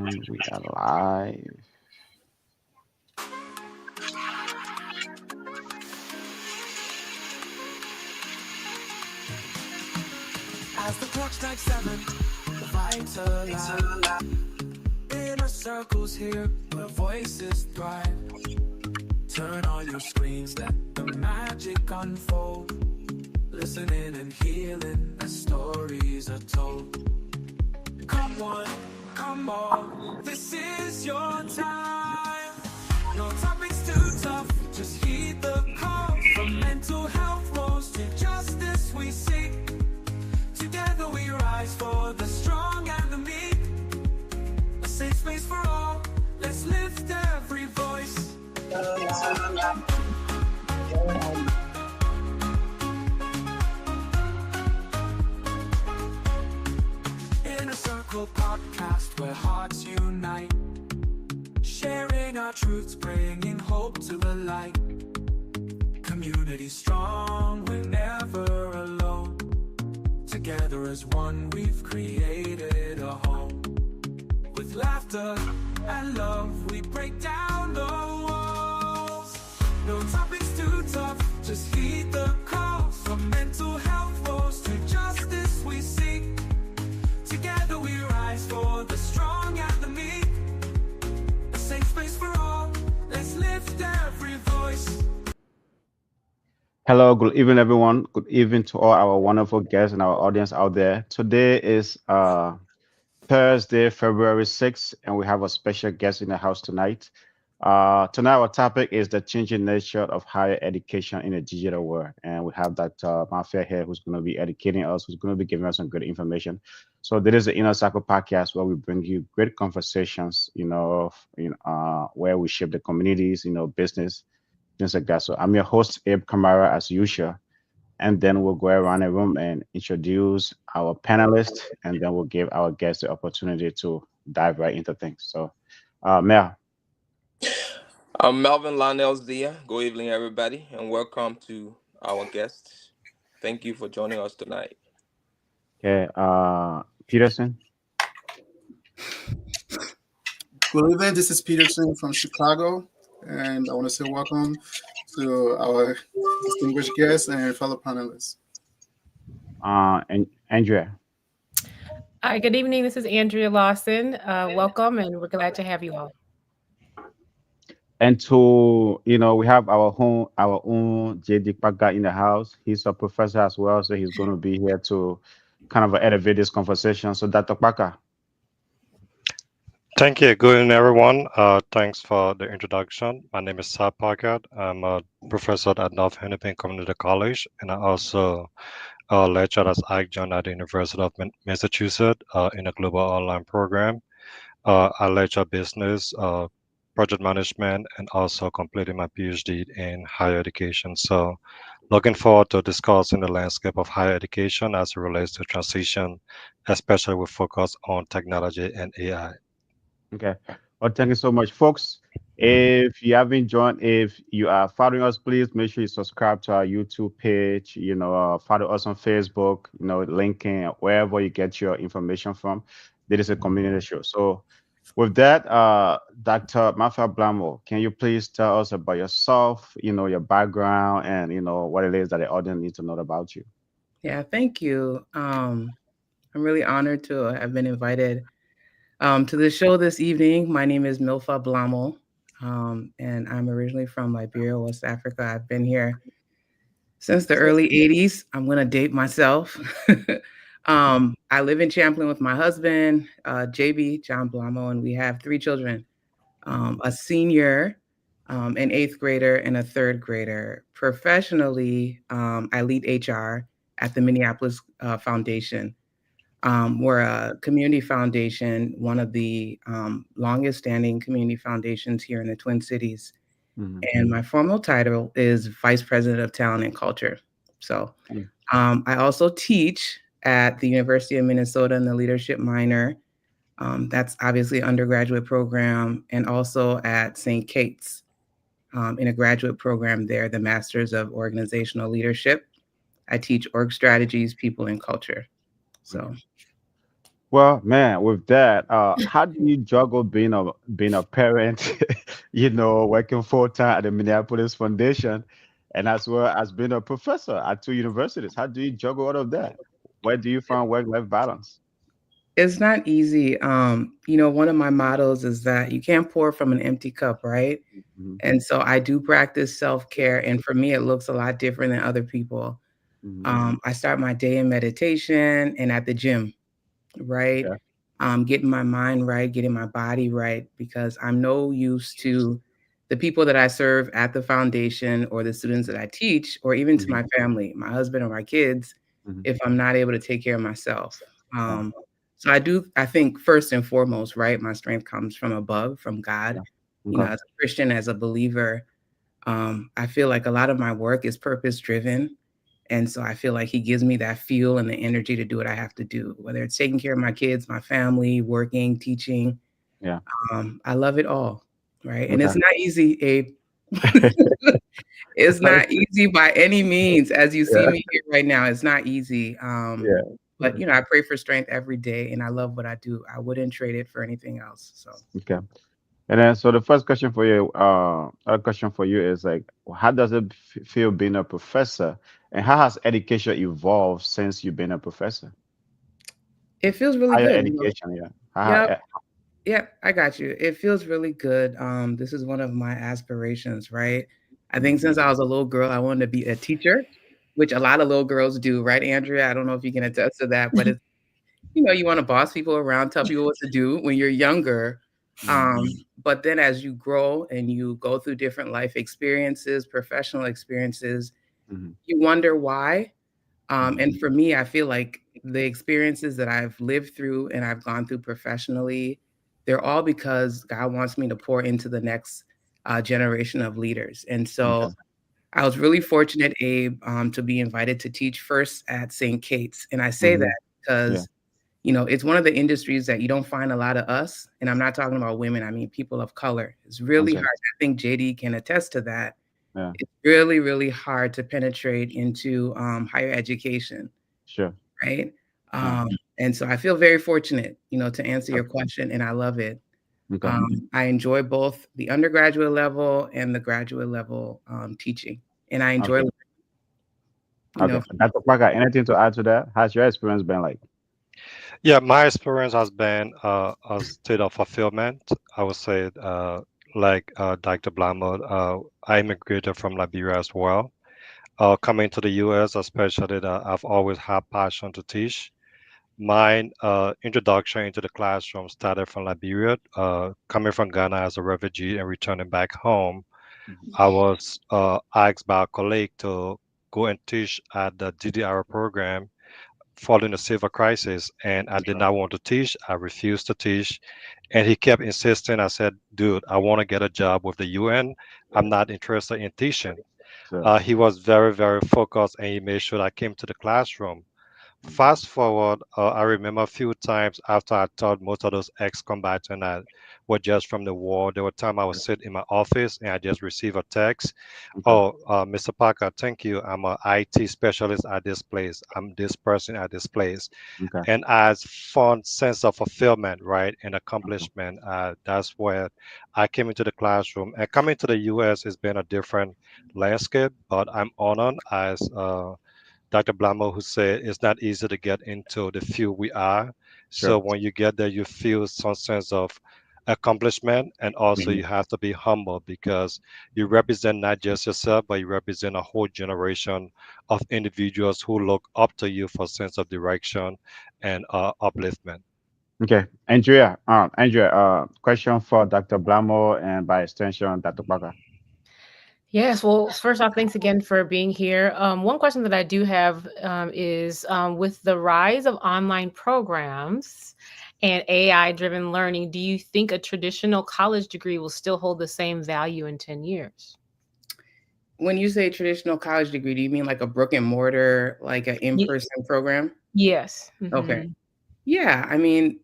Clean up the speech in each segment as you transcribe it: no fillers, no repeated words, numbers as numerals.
And we are live. As the clock strikes 7, the vibes alive. Inner circles here, where voices thrive. Turn on your screens, let the magic unfold. Listening and healing as stories are told. Come on, come on, this is your time. No topics too tough, just heed the call. From mental health woes to justice we seek. Together we rise for the strong and the meek. A safe space for all, let's lift every voice. Inner Circle podcast where hearts unite. Sharing our truths, bringing hope to the light. Community strong, we're never alone. Together as one, we've created a home. With laughter and love, we break down the walls. No topics too tough, just heed the call. From mental health woes to justice we seek. Together we rise for the strong and the meek. A safe space for all, let's lift every voice. Hello, good evening, everyone. Good evening to all our wonderful guests and our audience out there. Today is Thursday, February 6th, and we have a special guest in the house tonight. Tonight, our topic is the changing nature of higher education in the digital world. And we have Dr. Mafia here who's going to be educating us, who's going to be giving us some good information. So, this is the Inner Circle podcast where we bring you great conversations, where we shape the communities, business, things like that. So, I'm your host, Abe Kamara, as usual. And then we'll go around the room and introduce our panelists, and then we'll give our guests the opportunity to dive right into things. So, Mel. I'm Melvin Lionel Zia. Good evening, everybody, and welcome to our guests. Thank you for joining us tonight. Okay, Peterson. Good evening. This is Peterson from Chicago, and I want to say welcome to our distinguished guests and fellow panelists. And Andrea. Hi, good evening. This is Andrea Lawson. Welcome, and we're glad to have you all. And to we have our own JD Paga in the house. He's a professor as well, so he's going to be here to kind of elevate this conversation. So, Dr. Paga. Thank you. Good evening, everyone. Thanks for the introduction. My name is Sab Packard. I'm a professor at North Hennepin Community College, and I also lecture as adjunct at the University of Massachusetts in a global online program. I lecture business, project management, and also completing my PhD in higher education. So looking forward to discussing the landscape of higher education as it relates to transition, especially with focus on technology and AI. Okay. Well, thank you so much, folks. If you haven't joined, if you are following us, please make sure you subscribe to our YouTube page. Follow us on Facebook. LinkedIn, wherever you get your information from. This is a community show. So, with that, Dr. Mafia Blamo, can you please tell us about yourself? Your background, and what it is that the audience needs to know about you. Yeah, thank you. I'm really honored to have been invited to the show this evening. My name is Milfa Blamo, and I'm originally from Liberia, West Africa. I've been here since the early 80s. I'm going to date myself. I live in Champlin with my husband, JB, John Blamo, and we have 3 children, a senior, an 8th grader, and a 3rd grader. Professionally, I lead HR at the Minneapolis Foundation. We're a community foundation, one of the longest standing community foundations here in the Twin Cities. Mm-hmm. And my formal title is Vice President of Talent and Culture. So I also teach at the University of Minnesota in the leadership minor. That's obviously an undergraduate program, and also at St. Kate's in a graduate program there, the Masters of Organizational Leadership. I teach org strategies, people, and culture. So. Well, man, with that, how do you juggle being a parent, working full time at the Minneapolis Foundation, and as well as being a professor at two universities? How do you juggle all of that? Where do you find work-life balance? It's not easy. One of my mottos is that you can't pour from an empty cup, right? Hmm. And so I do practice self-care, and for me, it looks a lot different than other people. Hmm. I start my day in meditation and at the gym, right? Yeah. Getting my mind right, getting my body right, because I'm no use to the people that I serve at the foundation or the students that I teach, or even to Hmm. my family, my husband or my kids, Hmm. if I'm not able to take care of myself. Yeah. So I think first and foremost, right, my strength comes from above, from God. Yeah. Okay. As a Christian, as a believer, I feel like a lot of my work is purpose driven. And so I feel like he gives me that fuel and the energy to do what I have to do, whether it's taking care of my kids, my family, working, teaching. Yeah. I love it all. Right. And Okay. it's not easy, Abe. It's not easy by any means. As you see Yeah. me here right now, it's not easy. Yeah. But I pray for strength every day and I love what I do. I wouldn't trade it for anything else. So Okay. And then, so the first question for you, a question for you is like, how does it feel being a professor, and how has education evolved since you've been a professor? it feels really Higher good. education, yeah. Yep. Yeah, I got you. It feels really good. This is one of my aspirations, right? I think since I was a little girl, I wanted to be a teacher, which a lot of little girls do, right, Andrea? I don't know if you can attest to that, but it's, you want to boss people around, tell people what to do when you're younger. But then as you grow and you go through different life experiences, professional experiences, Mhm. you wonder why. And for me, I feel like the experiences that I've lived through and I've gone through professionally, they're all because God wants me to pour into the next generation of leaders. And so Okay. I was really fortunate, Abe, to be invited to teach first at St. Kate's. And I say Mhm. that Yeah. because, it's one of the industries that you don't find a lot of us. And I'm not talking about women, I mean, people of color. It's really Okay. hard. I think JD can attest to that. Yeah. It's really, really hard to penetrate into higher education, Sure. right? Yeah. And so I feel very fortunate, to answer Okay. your question, and I love it. Okay. I enjoy both the undergraduate level and the graduate level teaching, and I enjoy, Okay. you know, Okay. Dr. Parker, anything to add to that? How's your experience been like? Yeah, my experience has been a state of fulfillment. I would say, like Dr. Blamo, I immigrated from Liberia as well. Coming to the US, especially, I've always had passion to teach. My introduction into the classroom started from Liberia. Coming from Ghana as a refugee and returning back home, Mhm. I was asked by a colleague to go and teach at the DDR program following the civil crisis, and I did Sure. not want to teach. I refused to teach, and he kept insisting. I said, "Dude, I want to get a job with the UN. I'm not interested in teaching." Sure. He was very, very focused, and he made sure I came to the classroom. Fast forward, I remember a few times after I taught most of those ex-combatants that were just from the war. There were times I would sit in my office and I just receive a text. Okay. Oh, Mr. Parker, thank you. I'm an IT specialist at this place. I'm this person at this place. Okay. And as fun sense of fulfillment, right, and Okay. accomplishment, that's where I came into the classroom. And coming to the US has been a different landscape, but I'm honored as Dr. Blamo, who said it's not easy to get into the field we are. So Sure. when you get there, you feel some sense of accomplishment, and also Mhm. you have to be humble because you represent not just yourself, but you represent a whole generation of individuals who look up to you for sense of direction and upliftment. Okay. Andrea, question for Dr. Blamo and by extension, Dr. Parker. Yes. Well, first off, thanks again for being here. One question that I do have is with the rise of online programs and AI-driven learning, do you think a traditional college degree will still hold the same value in 10 years? when you say traditional college degree, do you mean like a brick and mortar, like an in-person program? Yes. Okay. Mhm. Yeah, I mean,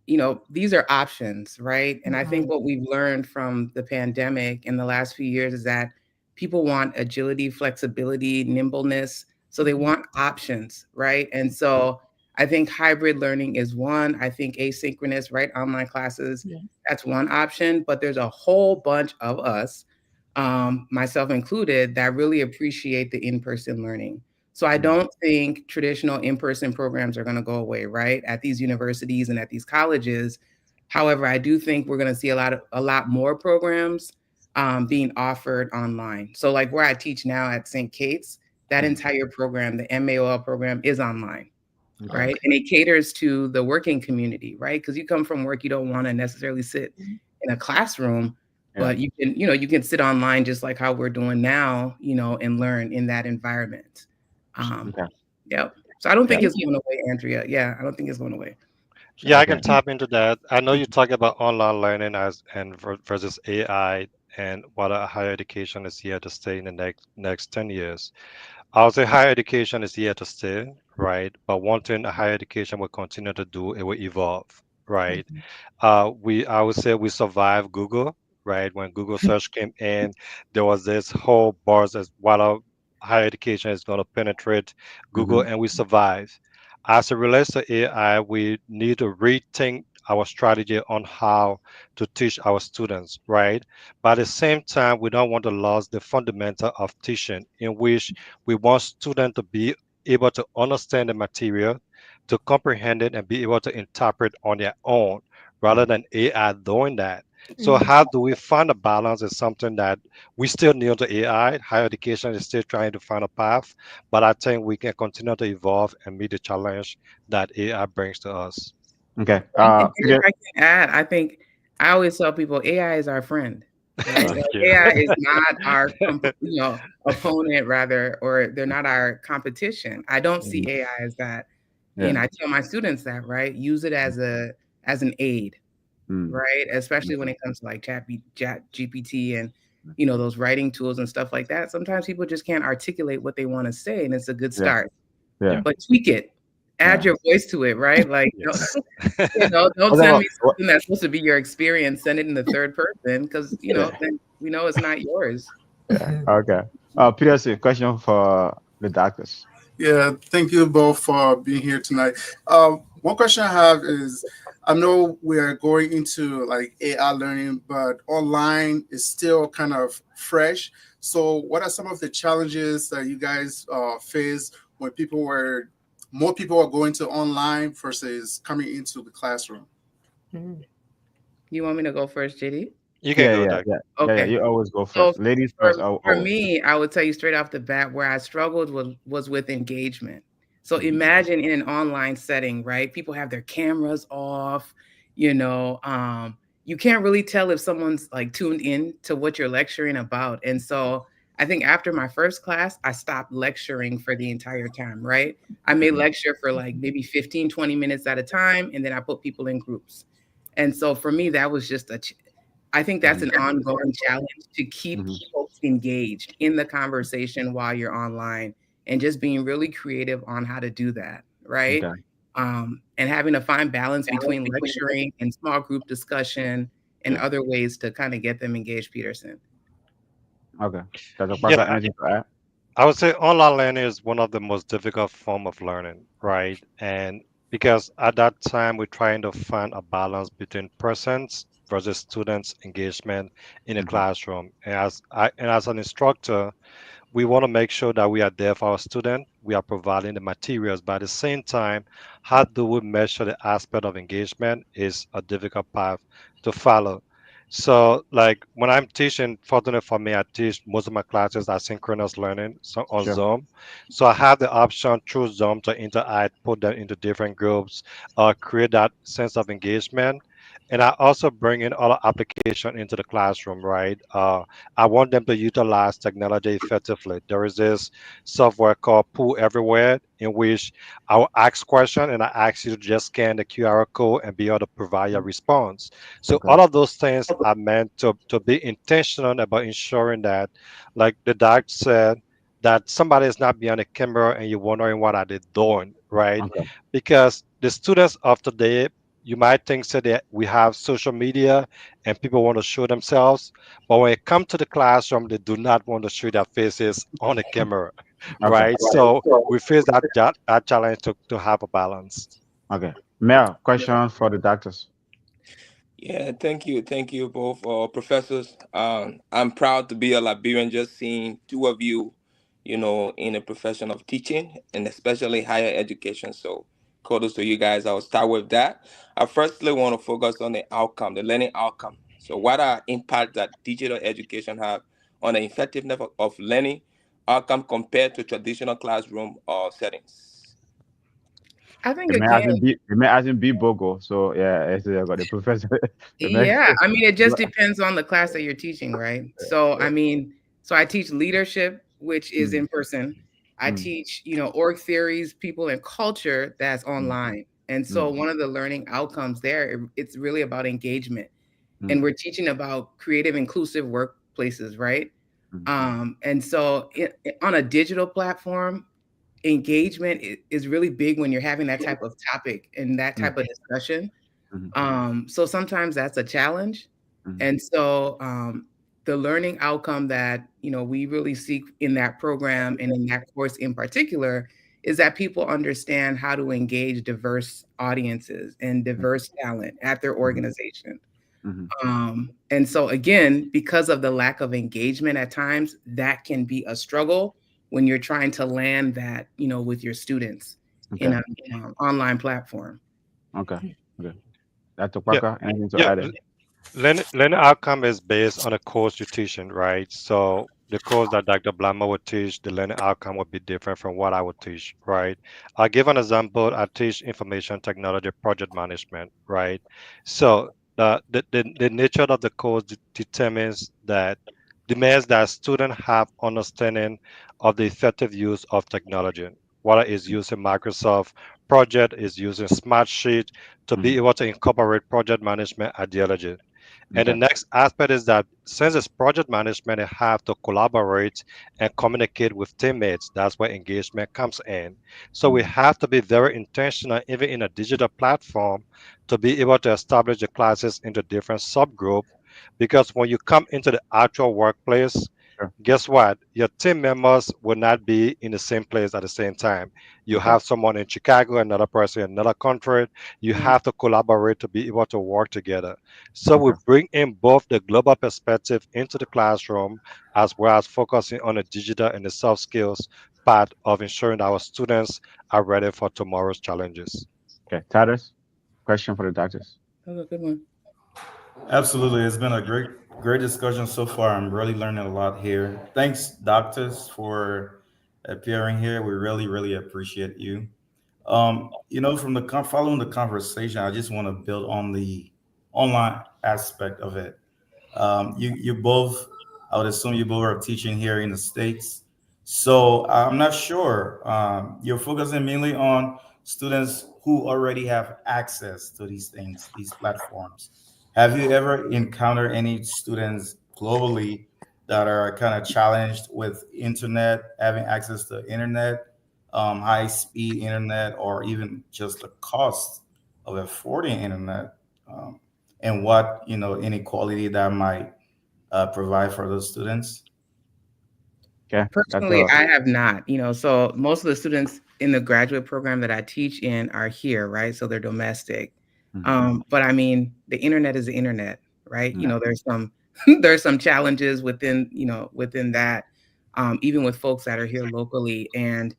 these are options, right? And I think Mhm. what we've learned from the pandemic in the last few years is that people want agility, flexibility, nimbleness. So they Mhm. want options, right? And so I think hybrid learning is one. I think asynchronous, right? Online classes, Yeah. that's one option. But there's a whole bunch of us, myself included, that really appreciate the in-person learning. So I don't think traditional in-person programs are going to go away, right? At these universities and at these colleges. However, I do think we're going to see a lot more programs being offered online. So like where I teach now at St. Kate's, that entire program, the MAOL program, is online, right? And it caters to the working community, right? Because you come from work, you don't want to necessarily sit in a classroom, but you can sit online just like how we're doing now, and learn in that environment. Yep. So I don't think it's going away, Andrea. Yeah, I don't think it's going away. Yeah, I can tap into that. I know you talk about online learning versus AI and whether higher education is here to stay in the next 10 years. I would say higher education is here to stay, right? But one thing a higher education will continue to do, it will evolve, right? I would say we survived Google, right? When Google search came in, there was this whole buzz as what higher education is going to penetrate Google, and we survived. As it relates to AI, we need to rethink our strategy on how to teach our students, right? But at the same time, we don't want to lose the fundamental of teaching, in which we want students to be able to understand the material, to comprehend it, and be able to interpret on their own rather than AI doing that. So how do we find a balance is something that we still need to AI. Higher education is still trying to find a path, but I think we can continue to evolve and meet the challenge that AI brings to us. Okay. And if I can add, I think I always tell people AI is our friend. Right? Like AI is not our opponent, rather, or they're not our competition. I don't see AI as that. And I tell my students that, right? Use it as an aid, right? Especially when it comes to like Chat GPT and those writing tools and stuff like that. Sometimes people just can't articulate what they want to say, and it's a good start. But tweak it. Add your voice to it, right? Like, don't send me something that's supposed to be your experience. Send it in the third person, because then we know it's not yours. Okay. Peter, question for the doctors. Yeah, thank you both for being here tonight. One question I have is, I know we are going into like AI learning, but online is still kind of fresh. So what are some of the challenges that you guys face when more people are going to online versus coming into the classroom? You want me to go first, JD? You can go. Okay. You always go first. So Ladies first. For me, I would tell you straight off the bat, where I struggled was with engagement. So imagine in an online setting, right? People have their cameras off, you can't really tell if someone's like tuned in to what you're lecturing about. And so I think after my first class, I stopped lecturing for the entire time, right? I may lecture for like maybe 15, 20 minutes at a time, and then I put people in groups. And so for me, that was just I think that's an ongoing challenge, to keep folks engaged in the conversation while you're online, and just being really creative on how to do that, right? Okay. And having to find balance between lecturing and small group discussion and other ways to kind of get them engaged, Peterson. Okay. Anything to add? I would say online learning is one of the most difficult form of learning, right? And because at that time we're trying to find a balance between persons versus students' engagement in a classroom. And as an instructor, we want to make sure that we are there for our student. We are providing the materials, but at the same time, how do we measure the aspect of engagement is a difficult path to follow. So like when I'm teaching, fortunately for me, I teach most of my classes asynchronous learning on Zoom. So I have the option through Zoom to interact, put them into different groups, create that sense of engagement. And I also bring in other application into the classroom, right? I want them to utilize technology effectively. There is this software called Pool Everywhere, in which I will ask question and I ask you to just scan the QR code and be able to provide your response. So all of those things are meant to be intentional about ensuring that, like the doc said, that somebody is not behind the camera and you're wondering what are they doing, right? Because the students of today, you might think so that we have social media and people want to show themselves, but when it comes to the classroom, they do not want to show their faces on the camera. Okay. right? So we face that challenge to have a balance. Okay. Mel, question for the doctors. Yeah, thank you both, professors. I'm proud to be a Liberian. Just seeing two of you, in a profession of teaching and especially higher education. So, kudos to you guys. I'll start with that. I firstly want to focus on the outcome, the learning outcome. So, what are impact that digital education have on the effectiveness of learning outcome compared to traditional classroom or settings? I think It may again, hasn't be it may hasn't be Bogo. So yeah, I got the professor. The next yeah, I mean, it just depends on the class that you're teaching, right? So, I mean, so I teach leadership, which is mm, in person. I mm, teach, org theories, people and culture that's mm, online. And so mm, one of the learning outcomes there, it's really about engagement. And mm, we're teaching about creative, inclusive workplaces, right? mm, And so on a digital platform, engagement is really big when you're having that type of topic and that mm, type of discussion. mm, So sometimes that's a challenge. mm, And so the learning outcome that we really seek in that program and in that course in particular is that people understand how to engage diverse audiences and mm, diverse talent at their mm, organization. mm. And so again, because of the lack of engagement at times, that can be a struggle when you're trying to land that, with your students in Okay. an online platform. Okay. Okay. Dr. Yeah, Parker, anything to yeah. add in? Learning outcome is based on the course you're teaching, right? So the course that Dr. Blama would teach, the learning outcome would be different from what I would teach, right? I'll give an example. I teach information technology project management, right? So the nature of the course determines that demands that students have understanding of the effective use of technology. Whether it's using Microsoft Project, is using Smartsheet to be Mhm. able to incorporate project management ideology. And the Okay. next aspect is that since it's project management, you have to collaborate and communicate with teammates. That's where engagement comes in. So we Mhm. have to be very intentional, even in a digital platform, to be able to establish the classes into different subgroup. Because when you come into the actual workplace, Sure. guess what? Your team members will not be in the same place at the same time. You Okay. have someone in Chicago, another person in another country. You Yeah. have to collaborate to be able to work together. So we Okay. bring in both the global perspective into the classroom as well as focusing on the digital and the soft skills part of ensuring our students are ready for tomorrow's challenges. Okay. Tadas, question for the doctors. That was a good one. Absolutely. It's been a great discussion so far. I'm really learning a lot here. Thanks, doctors, for appearing here. We really appreciate you. From the following the conversation, I just want to build on the online aspect of it. You both, I would assume you both are teaching here in the States. So I'm not sure. You're focusing mainly on students who already have access to these things, these platforms. Have you ever encountered any students globally that are kind of challenged with internet, having access to internet, high speed internet, or even just the cost of affording internet? And what inequality that might provide for those students. Okay. Personally, Dr. I have not, so most of the students in the graduate program that I teach in are here, right? So they're domestic. Mhm. But I mean, the internet is the internet, right? Yeah. There's some there's some challenges within, within that, even with folks that are here locally. And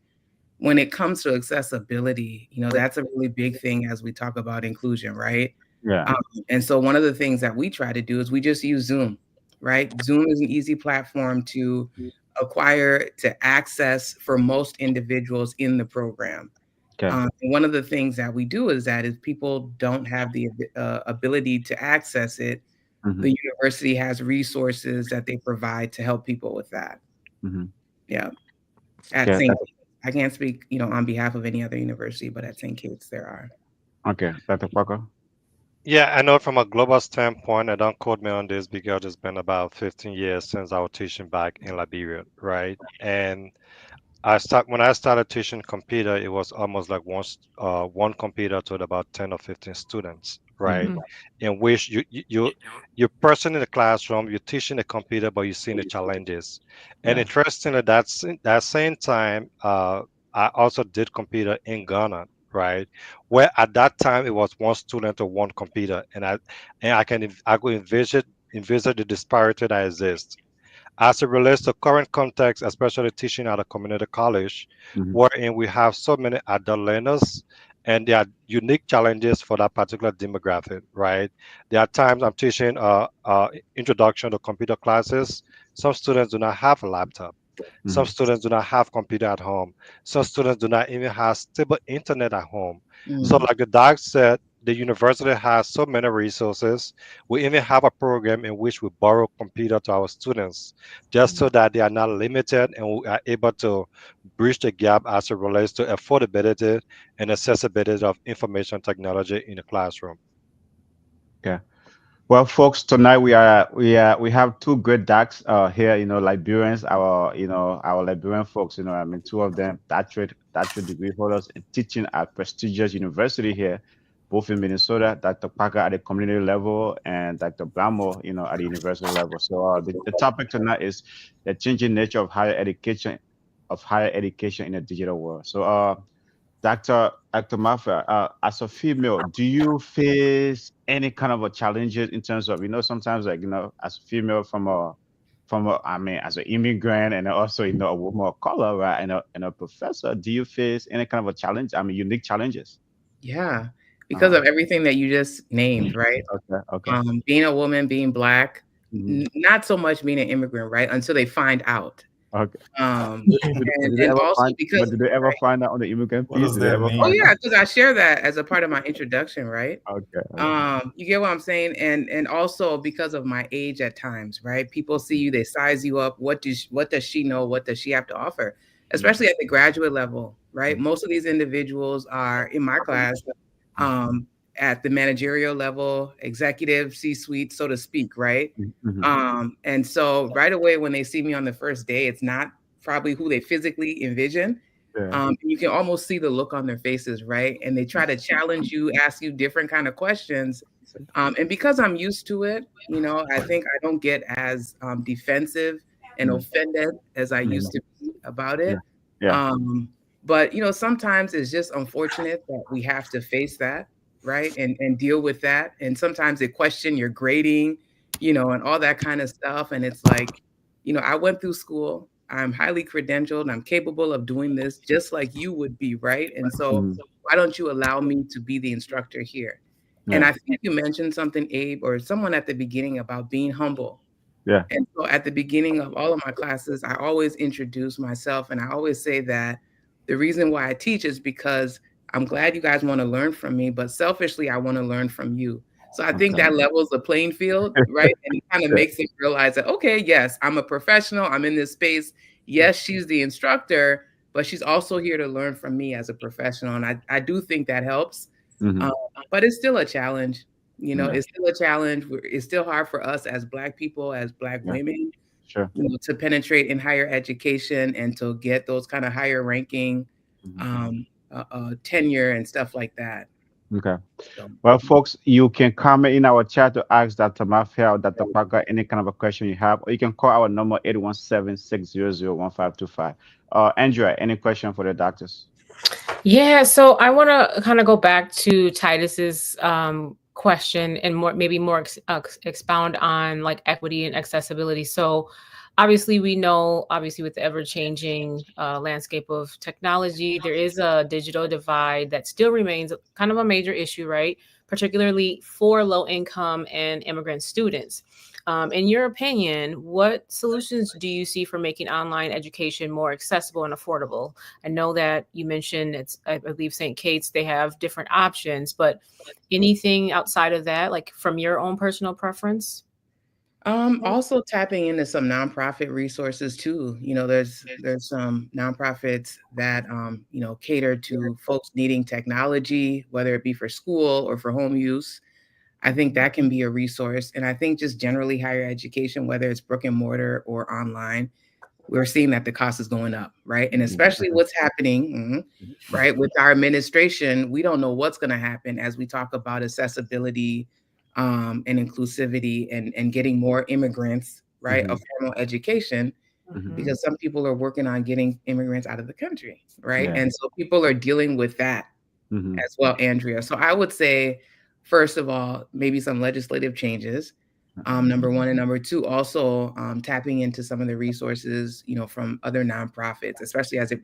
when it comes to accessibility, that's a really big thing as we talk about inclusion, right? Yeah. Um, and so one of the things that we try to do is we just use Zoom, right? Zoom is an easy platform to acquire, to access for most individuals in the program. Okay. And one of the things that we do is that if people don't have the ability to access it, Hmm. the university has resources that they provide to help people with that. Hmm. Yeah, at Okay. St. I can't speak, on behalf of any other university, but at St. Kate's there are. Okay. Dr. Parker. Yeah, I know from a global standpoint, and don't quote me on this because it's been about 15 years since I was teaching back in Liberia, right? And when I started teaching computer, it was almost like one computer to about 10 or 15 students, right? Mhm. In which you're person in the classroom, you're teaching the computer, but you're seeing the challenges. And Yeah. interestingly, that same time, I also did computer in Ghana, right? Where at that time it was one student to one computer, and I could envision the disparity that exists as it relates to current context, especially teaching at a community college, Mhm. wherein we have so many adult learners and there are unique challenges for that particular demographic, right? There are times I'm teaching introduction to computer classes. Some students do not have a laptop. Some Mhm. students do not have computer at home. Some students do not even have stable internet at home. So, Mm. like the doc said, the university has so many resources. We even have a program in which we borrow computer to our students, just so that they are not limited and we are able to bridge the gap as it relates to affordability and accessibility of information technology in the classroom. Okay. Well, folks, tonight we have two great docs here. You know, Liberians, our Liberian folks. You know, I mean, two of them doctorate degree holders and teaching at prestigious university here, both in Minnesota. Dr. Parker at the community level and Dr. Blamo, you know, at the university level. So the topic tonight is the changing nature of higher education in a digital world. So Dr. Mafia, as a female, do you face any kind of a challenges in terms of, you know, sometimes like, you know, as a female I mean, as an immigrant and also, you know, a woman of color, right? And a professor, do you face any kind of a challenge? I mean, unique challenges? Yeah, because Uh-huh. of everything that you just named, right? Okay. Okay. Being a woman, being Black, Mhm. not so much being an immigrant, right? Until they find out. Okay. And also But because, did they ever right? find out on the immigrant What piece? does Did they that ever Oh mean? find yeah, out? because I share that as a part of my introduction, right? Okay. Okay. You get what I'm saying? And also because of my age at times, right? People see you, they size you up. What does she know? What does she have to offer? Especially at the graduate level, right? Most of these individuals are in my class um, at the managerial level, executive, C-suite, so to speak, right? Mhm. And so right away when they see me on the first day, it's not probably who they physically envision. Yeah. You can almost see the look on their faces, right? And they try to challenge you, ask you different kind of questions. And because I'm used to it, you know, I think I don't get as defensive and Mhm. offended as I Mhm. used to be about Yeah. it. Yeah. But you know, sometimes it's just unfortunate that we have to face that, right? And deal with that. And sometimes they question your grading, you know, and all that kind of stuff. And it's like, you know, I went through school. I'm highly credentialed. I'm capable of doing this just like you would be, right? And so Mhm. why don't you allow me to be the instructor here? And Yeah. I think you mentioned something, Abe, or someone at the beginning about being humble. Yeah. And so at the beginning of all of my classes, I always introduce myself and I always say that the reason why I teach is because I'm glad you guys want to learn from me, but selfishly, I want to learn from you. So I think Okay. that levels the playing field, right? And it kind of Yeah. makes them realize that, okay, yes, I'm a professional. I'm in this space. Yes, she's the instructor, but she's also here to learn from me as a professional. And I do think that helps. Mhm. Um, but it's still a challenge. You know, Yeah. it's still a challenge. It's still hard for us as Black people, as Black Yeah. women, Sure. you know, to penetrate in higher education and to get those kind of higher ranking Mhm. tenure and stuff like that. Okay. So, Well, folks, you can comment in our chat to ask Dr. Mafia or Dr. Parker any kind of a question you have, or you can call our number 817-600-1525. Andrea, any question for the doctors? Yeah, so I want to kind of go back to Titus's question and maybe more expound on like equity and accessibility. So obviously we know, obviously with the ever-changing landscape of technology, there is a digital divide that still remains kind of a major issue, right? Particularly for low-income and immigrant students. In your opinion, what solutions do you see for making online education more accessible and affordable? I know that you mentioned I believe St. Kate's, they have different options, but anything outside of that, like from your own personal preference? also tapping into some nonprofit resources too. You know, there's some nonprofits that you know, cater to folks needing technology, whether it be for school or for home use. I think that can be a resource. And I think just generally higher education, whether it's brick and mortar or online, we're seeing that the cost is going up, right? And especially what's happening, right, with our administration, we don't know what's going to happen as we talk about accessibility and inclusivity and getting more immigrants, right, of formal education, because some people are working on getting immigrants out of the country, right? And so people are dealing with that as well, Andrea. So I would say, first of all, maybe some legislative changes. Number one, and number two, also tapping into some of the resources, from other nonprofits, especially as it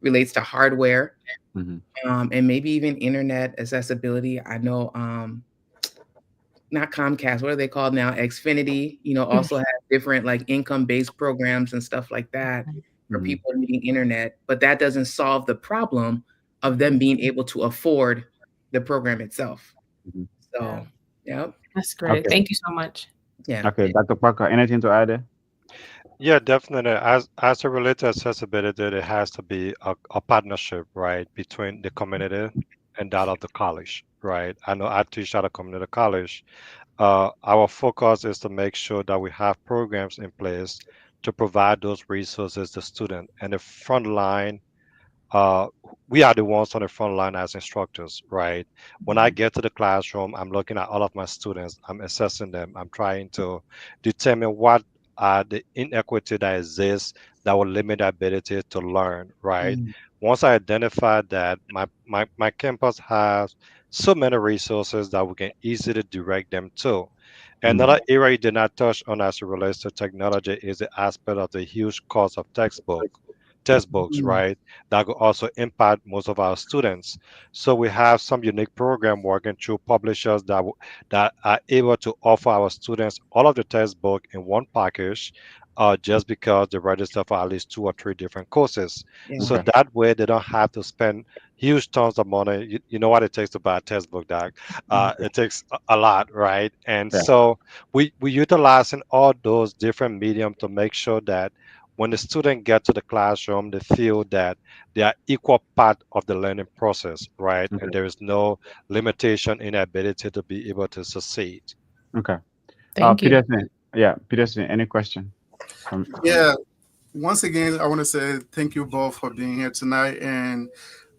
relates to hardware, and maybe even internet accessibility. I know, not Comcast, what are they called now? Xfinity, also have different like income-based programs and stuff like that for people needing internet, but that doesn't solve the problem of them being able to afford the program itself. So, yeah. That's great. Okay. Thank you so much. Yeah. Okay, Dr. Parker, anything to add there? Yeah, definitely. As it relates to accessibility, there has to be a partnership, right, between the community and that of the college, right? I know I teach at a community college. Our focus is to make sure that we have programs in place to provide those resources to students. And the front line, we are the ones on the front line as instructors, right? When I get to the classroom, I'm looking at all of my students, I'm assessing them, I'm trying to determine what are the inequity that exists that will limit their ability to learn, right? Once I identify that, my campus has so many resources that we can easily direct them to. Another area you did not touch on as it relates to technology is the aspect of the huge cost of textbooks, right? That could also impact most of our students. So we have some unique program working through publishers that are able to offer our students all of the textbook in one package, just because they register for at least 2 or 3 different courses. So that way they don't have to spend huge tons of money. You know what it takes to buy a textbook, Doc? It takes a lot, right? And so we utilizing all those different mediums to make sure that when the student get to the classroom, they feel that they are equal part of the learning process, right? And there is no limitation in their ability to be able to succeed. Okay. Thank you. Peterson. Yeah, Peterson, any question? Yeah. Once again, I want to say thank you both for being here tonight. And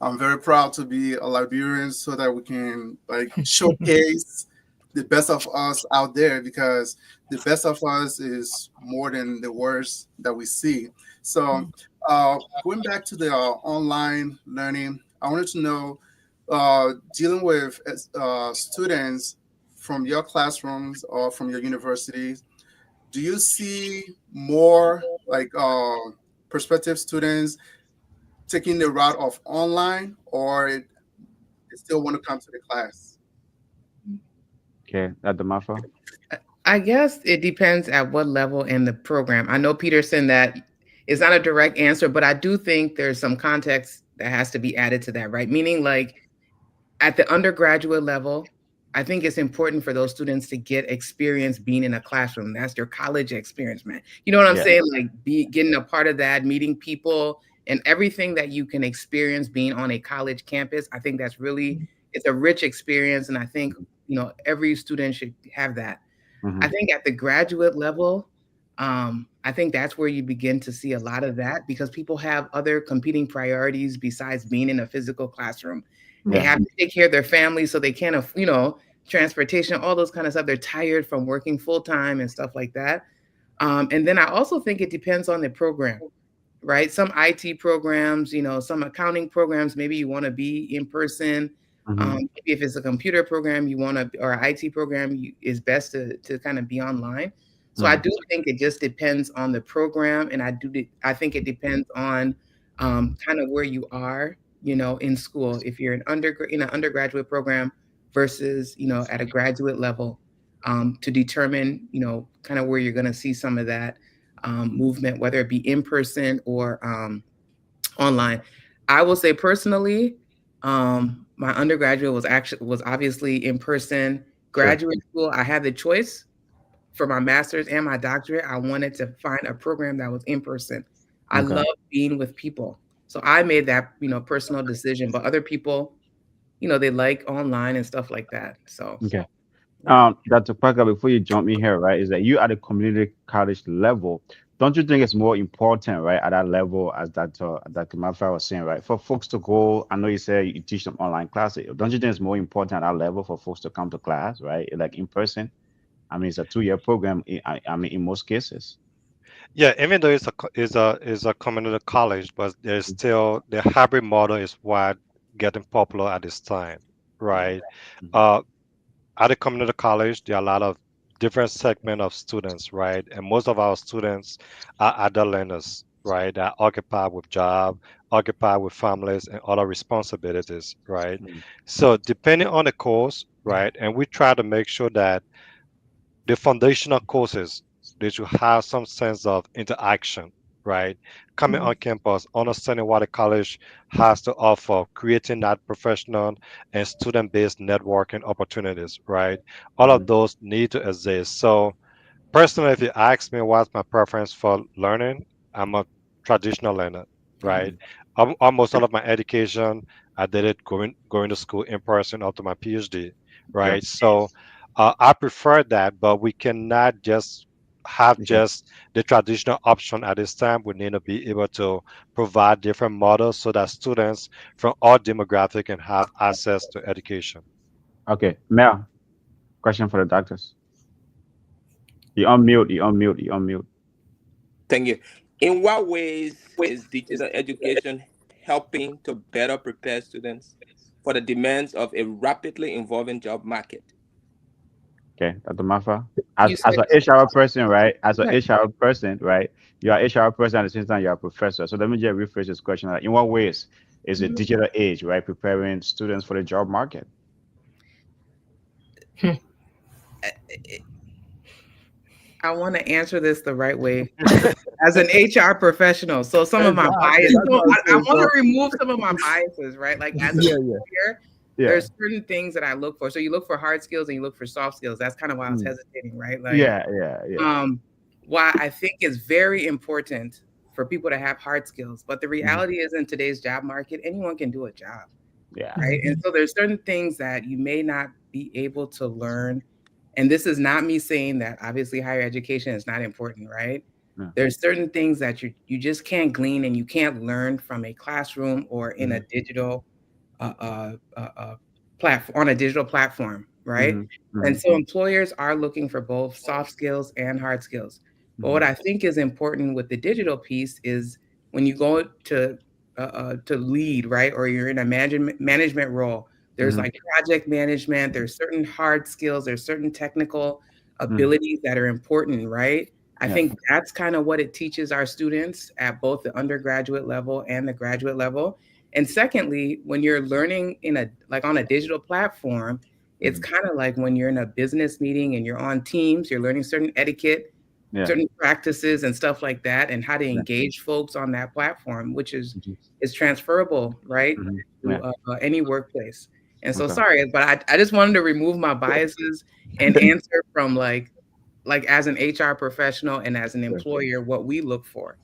I'm very proud to be a Liberian so that we can showcase the best of us out there, because the best of us is more than the worst that we see. So going back to the online learning, I wanted to know, dealing with students from your classrooms or from your universities, do you see more prospective students taking the route of online, or they still want to come to the class? Okay, at the Mafa. I guess it depends at what level in the program. I know, Peterson, that it's not a direct answer, but I do think there's some context that has to be added to that, right? Meaning, like, at the undergraduate level, I think it's important for those students to get experience being in a classroom. That's your college experience, man. You know what I'm saying? Like, getting a part of that, meeting people, and everything that you can experience being on a college campus. I think that's really, it's a rich experience, and I think every student should have that. I think at the graduate level, I think that's where you begin to see a lot of that, because people have other competing priorities besides being in a physical classroom. They have to take care of their families, so they can't, transportation, all those kind of stuff. They're tired from working full time and stuff like that. And then I also think it depends on the program, right? Some IT programs, some accounting programs, maybe you want to be in person. Maybe if it's a computer program or an IT program, is best to kind of be online. So I do think it just depends on the program, and I think it depends on kind of where you are, in school. If you're in an undergraduate program versus at a graduate level, to determine kind of where you're going to see some of that movement, whether it be in person or online. I will say personally, my undergraduate was obviously in person. Graduate school, I had the choice for my master's and my doctorate. I wanted to find a program that was in person. I love being with people. So I made that, personal decision, but other people, they like online and stuff like that. So, Dr. Parker, before you jump in here, right, is that you at the community college level, don't you think it's more important, right, at that level, as Dr. Mafra was saying, right, for folks to go? I know you say you teach them online classes. Don't you think it's more important at that level for folks to come to class, right, like in person? I mean, it's a 2-year program. I mean, in most cases. Yeah, even though it's a community college, but there's still the hybrid model is what getting popular at this time, right? Uh, at a community college, there are a lot of different segment of students, right? And most of our students are adult learners, right? That are occupied with job, occupied with families and other responsibilities, right? So depending on the course, right? And we try to make sure that the foundational courses, they should have some sense of interaction, right? Coming on campus, understanding what a college has to offer, creating that professional and student-based networking opportunities, right? All of those need to exist. So personally, if you ask me what's my preference for learning, I'm a traditional learner, right? Almost all of my education, I did it going to school in person up to my PhD, right? So I prefer that, but we cannot just have just the traditional option at this time. We need to be able to provide different models so that students from all demographic can have access to education. Okay, Mel, question for the doctors. You unmute. You unmute. You unmute. Thank you. In what ways is digital education helping to better prepare students for the demands of a rapidly evolving job market? Okay, Dr. Mafa, as an HR person, right? As an HR person, right? You are HR person at the same time you're a professor. So let me just rephrase this question. Like, in what ways is the digital age, right, preparing students for the job market? I want to answer this the right way as an HR professional. So some of my biases, I want to remove some of my biases, right? Like as a employer, there's certain things that I look for. So you look for hard skills and you look for soft skills. That's kind of why I was hesitating, right? Like, why I think it's very important for people to have hard skills. But the reality is in today's job market, anyone can do a job. Yeah. Right. And so there's certain things that you may not be able to learn. And this is not me saying that obviously higher education is not important, right? There's certain things that you just can't glean and you can't learn from a classroom or in a digital platform, on a digital platform, right? And so employers are looking for both soft skills and hard skills. But what I think is important with the digital piece is when you go to lead, right? Or you're in a management role, there's like project management, there's certain hard skills, there's certain technical abilities that are important, right? I think that's kind of what it teaches our students at both the undergraduate level and the graduate level. And secondly, when you're learning on a digital platform, it's kind of like when you're in a business meeting and you're on Teams, you're learning certain etiquette, certain practices and stuff like that, and how to engage folks on that platform, which is transferable, right? To any workplace. And so sorry, but I just wanted to remove my biases and answer from like as an HR professional and as an employer, what we look for,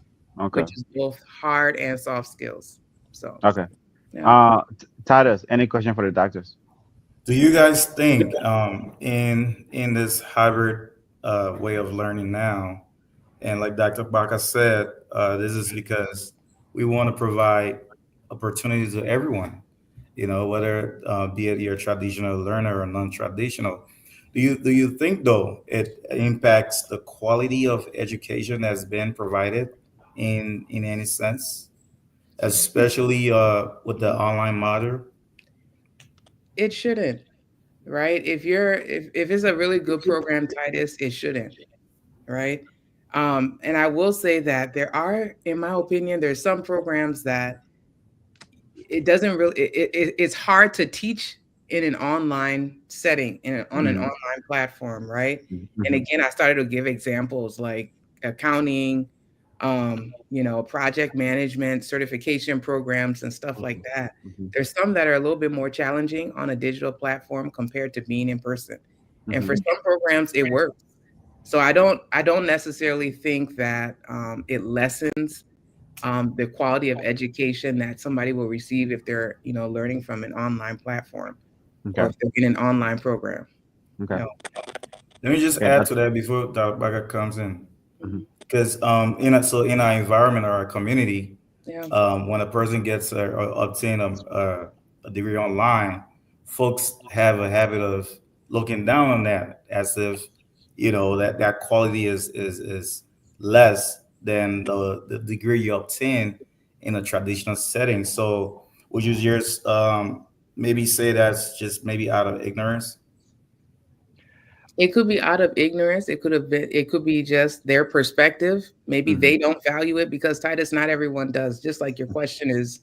which is both hard and soft skills. So Titus, any question for the doctors? Do you guys think in this hybrid way of learning now, and like Dr. Baca said, this is because we want to provide opportunities to everyone, whether be it you're a traditional learner or non-traditional. Do you think though it impacts the quality of education that's been provided in any sense, especially with the online model? It shouldn't, right? If it's a really good program, Titus, it shouldn't, right? And I will say that there are, in my opinion, there's some programs that it doesn't really, it's hard to teach in an online setting, on an online platform, right? And again, I started to give examples like accounting, project management, certification programs and stuff like that. There's some that are a little bit more challenging on a digital platform compared to being in person. And for some programs, it works. So I don't necessarily think that it lessens the quality of education that somebody will receive if they're, learning from an online platform or if they're in an online program. Let me just add to that before Dr. Baca comes in. Mhm. Because in our environment or our community, Yeah. when a person gets or obtain a degree online, folks have a habit of looking down on that as if that quality is less than the degree you obtain in a traditional setting. So would you just maybe say that's just maybe out of ignorance? It could be out of ignorance. It could be just their perspective. Maybe Mhm. they don't value it because Titus, not everyone does. Just like your question is,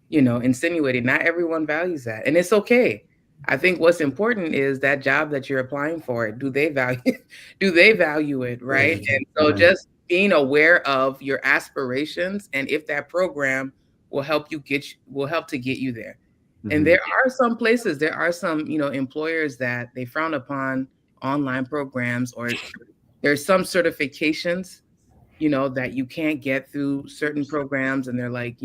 insinuating, not everyone values that. And it's okay. I think what's important is that job that you're applying for, do they value do they value it, right? And so Mhm. just being aware of your aspirations and if that program will help to get you there. And Mhm. there are some places, there are some, employers that they frown upon online programs, or there's some certifications, that you can't get through certain programs. And they're like,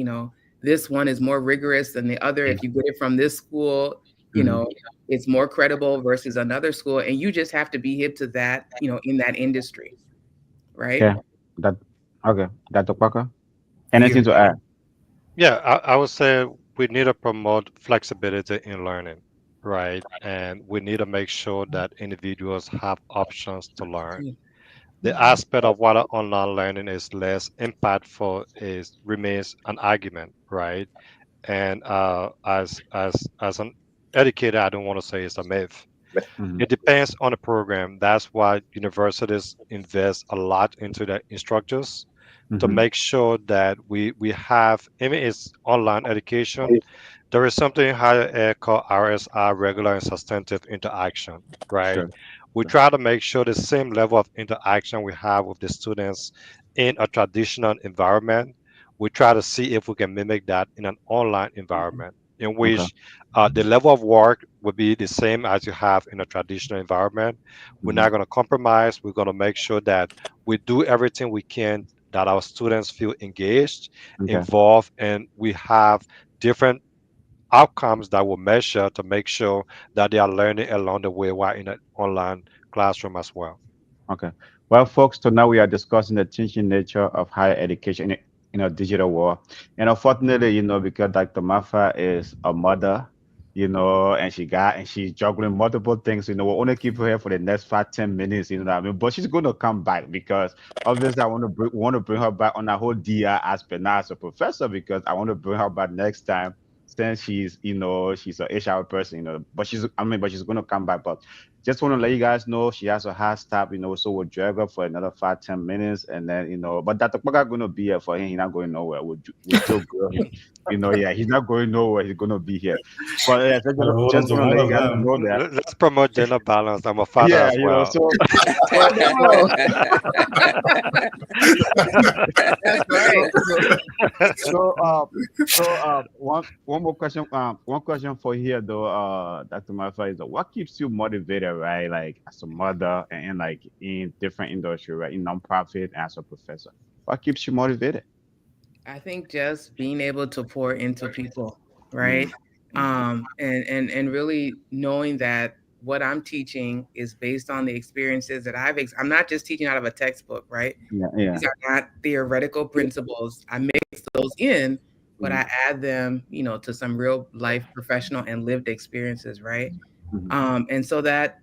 this one is more rigorous than the other. If you get it from this school, you Mhm. know, it's more credible versus another school. And you just have to be hip to that, in that industry. Right. Okay. That okay. Dr. Parker. Thank Anything you. to add? Yeah, I would say we need to promote flexibility in learning, right? And we need to make sure that individuals have options to learn. The aspect of whether online learning is less impactful is remains an argument, right? And as an educator, I don't want to say it's a myth. Mhm. It depends on the program. That's why universities invest a lot into the instructors to Mhm. make sure that we have, even it's online education, there is something in higher ed called RSI, regular and substantive interaction, right? Sure. We try to make sure the same level of interaction we have with the students in a traditional environment, we try to see if we can mimic that in an online environment in Okay. which the level of work will be the same as you have in a traditional environment. We're Mhm. not going to compromise. We're going to make sure that we do everything we can that our students feel engaged, Okay. involved, and we have different outcomes that will measure to make sure that they are learning along the way while in an online classroom as well. Okay. Well, folks, tonight we are discussing the teaching nature of higher education in a digital world. And unfortunately, because Dr. Mafa is a mother, and she's juggling multiple things, we'll only keep her here for the next 5, 10 minutes, you know what I mean? But she's gonna come back because obviously I want to bring her back on that whole DR aspect now as a professor because I want to bring her back next time since she's a HR person, but she's gonna come back. But just want to let you guys know she has a hard stop, so we'll drag her for another 5, 10 minutes, and then but Dr. Kwaga gonna be here for him. He's not going nowhere. We'll still grill him. Yeah, he's not going nowhere. He's gonna be here. But yeah, just, Well, hold on just to want to one let you of guys them. know that. Let's promote gender balance. I'm a father Yeah, as well. so well, no. That's right. So one more question, one question for here though, Dr. Mafa, is what keeps you motivated, right? Like as a mother and like in different industry, right? In nonprofit as a professor. What keeps you motivated? I think just being able to pour into people, right? Mm, mm, And really knowing that what I'm teaching is based on the experiences that I'm not just teaching out of a textbook, right? yeah, yeah. These are not theoretical principles. I mix those in, but Mm, I add them, to some real life professional and lived experiences, right? mm, And so that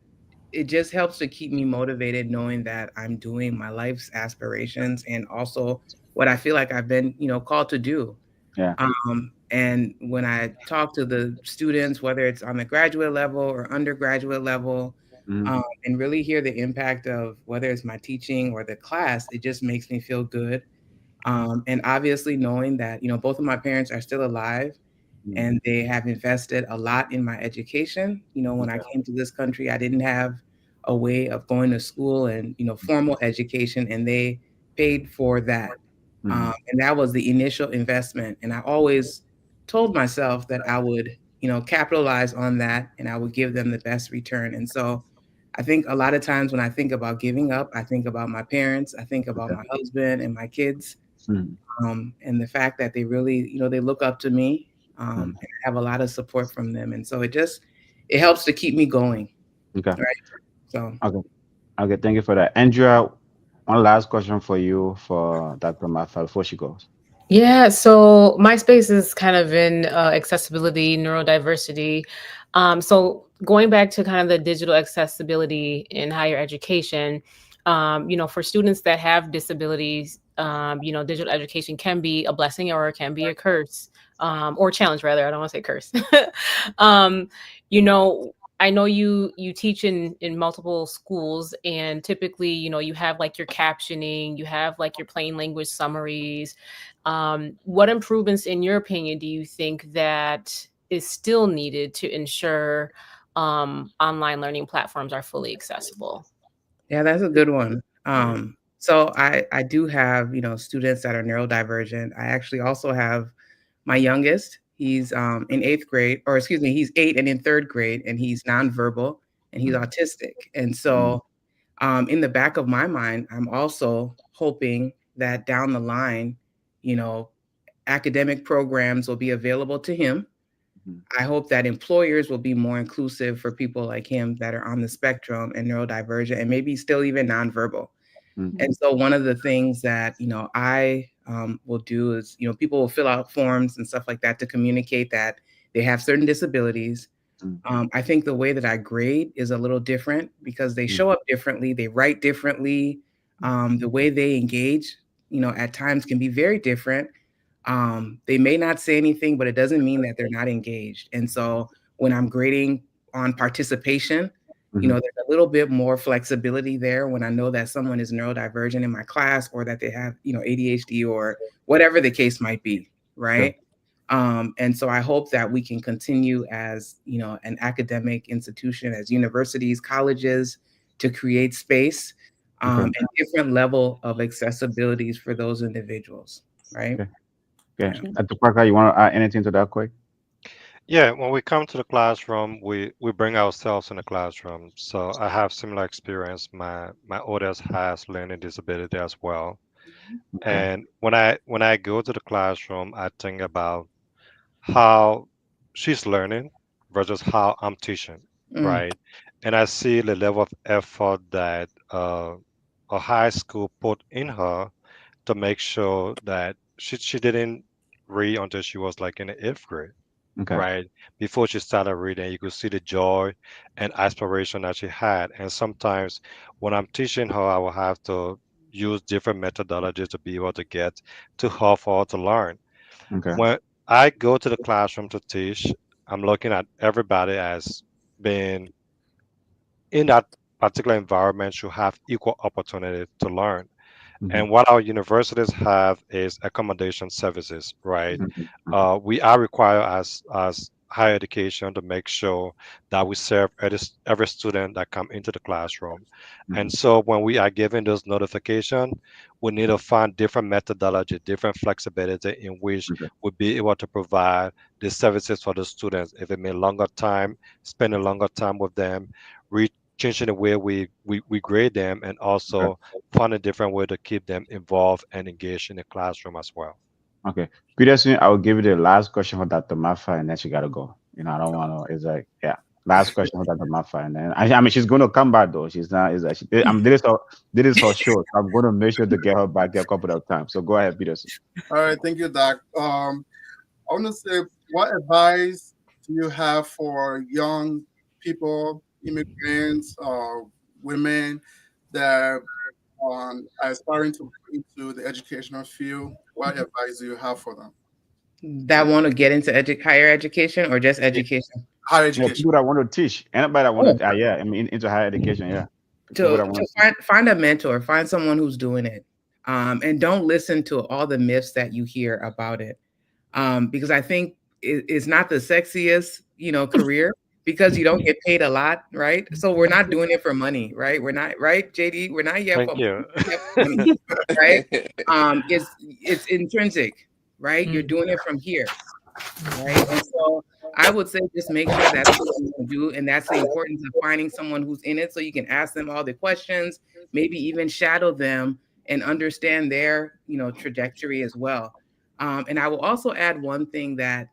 it just helps to keep me motivated knowing that I'm doing my life's aspirations and also what I feel like I've been, called to do. yeah. And when I talk to the students, whether it's on the graduate level or undergraduate level, Mm, and really hear the impact of whether it's my teaching or the class, it just makes me feel good. And obviously knowing that, both of my parents are still alive mm, and they have invested a lot in my education. When I okay. came to this country, I didn't have a way of going to school and, formal education, and they paid for that. Mm, And that was the initial investment. And I always told myself that I would, capitalize on that and I would give them the best return. And so I think a lot of times when I think about giving up, I think about my parents, I think about okay. my husband and my kids, Mm, and the fact that they really, they look up to me, mm, and I have a lot of support from them. And so it helps to keep me going. okay. Right. So Okay. Okay. Thank you for that. Andrea, one last question for you for Dr. Martha before she goes. Yeah, so my space is kind of in accessibility, neurodiversity. So going back to kind of the digital accessibility in higher education, for students that have disabilities, digital education can be a blessing or it can be a curse, or challenge rather. I don't want to say curse. um, you know, I know you teach in multiple schools, and typically, you have like your captioning, you have like your plain language summaries. What improvements, in your opinion, do you think that is still needed to ensure online learning platforms are fully accessible? Yeah, that's a good one. So I do have, students that are neurodivergent. I actually also have my youngest. He's in 8th grade, or excuse me, he's 8 and in 3rd grade, and he's nonverbal and he's autistic. And so in the back of my mind, I'm also hoping that down the line, you know, academic programs will be available to him. I hope that employers will be more inclusive for people like him that are on the spectrum and neurodivergent and maybe still even nonverbal. And so one of the things that, I will do is, people will fill out forms and stuff like that to communicate that they have certain disabilities. I think the way that I grade is a little different because they show up differently, they write differently. The way they engage, at times can be very different. They may not say anything, but it doesn't mean that they're not engaged. And so when I'm grading on participation, there's a little bit more flexibility there when I know that someone is neurodivergent in my class or that they have, ADHD or whatever the case might be, right? And so I hope that we can continue as, an academic institution, as universities, colleges, to create space and different level of accessibilities for those individuals, right? Okay. Dr. Parker, you want to add anything to that quick? Yeah, when we come to the classroom, we bring ourselves in the classroom. So I have similar experience. My oldest has learning disability as well. And when I go to the classroom, I think about how she's learning versus how I'm teaching, right? And I see the level of effort that a high school put in her to make sure that she didn't read until she was like in the 8th grade, right? Before she started reading, you could see the joy and aspiration that she had. And sometimes when I'm teaching her, I will have to use different methodologies to be able to get to her for her to learn. When I go to the classroom to teach, I'm looking at everybody as being in that particular environment should have equal opportunity to learn. And what our universities have is accommodation services, right? We are required as higher education to make sure that we serve every student that come into the classroom. And so when we are given those notifications, we need to find different methodology, different flexibility in which we'll be able to provide the services for the students. If it means longer time, spending longer time with them, changing the way we grade them, and also find a different way to keep them involved and engaged in the classroom as well. Okay. Peterson, I will give you the last question for Dr. Martha, and then she got to go. I don't want to, it's like, yeah. Last question for Dr. Martha. And then, I mean, she's going to come back, though. She's not, this is her show. So I'm going to make sure to get her back a couple of times. So go ahead, Peterson. All right. Thank you, Doc. I want to say, what advice do you have for young people, immigrants, women that are aspiring to into the educational field? What advice do you have for them? That want to get into higher education or just education? Higher Yeah, education. people that want to teach. Anybody that want to, yeah, I mean, into higher education, yeah. To find a mentor, find someone who's doing it. And don't listen to all the myths that you hear about it. Because I think it's not the sexiest, career because you don't get paid a lot, right? So we're not doing it for money, right? We're not, right, JD? We're not yet Thank you. money, right? It's intrinsic, right? You're doing it from here, right? And so I would say just make sure that's what you can do, and that's the importance of finding someone who's in it so you can ask them all the questions, maybe even shadow them and understand their, trajectory as well. And I will also add one thing that,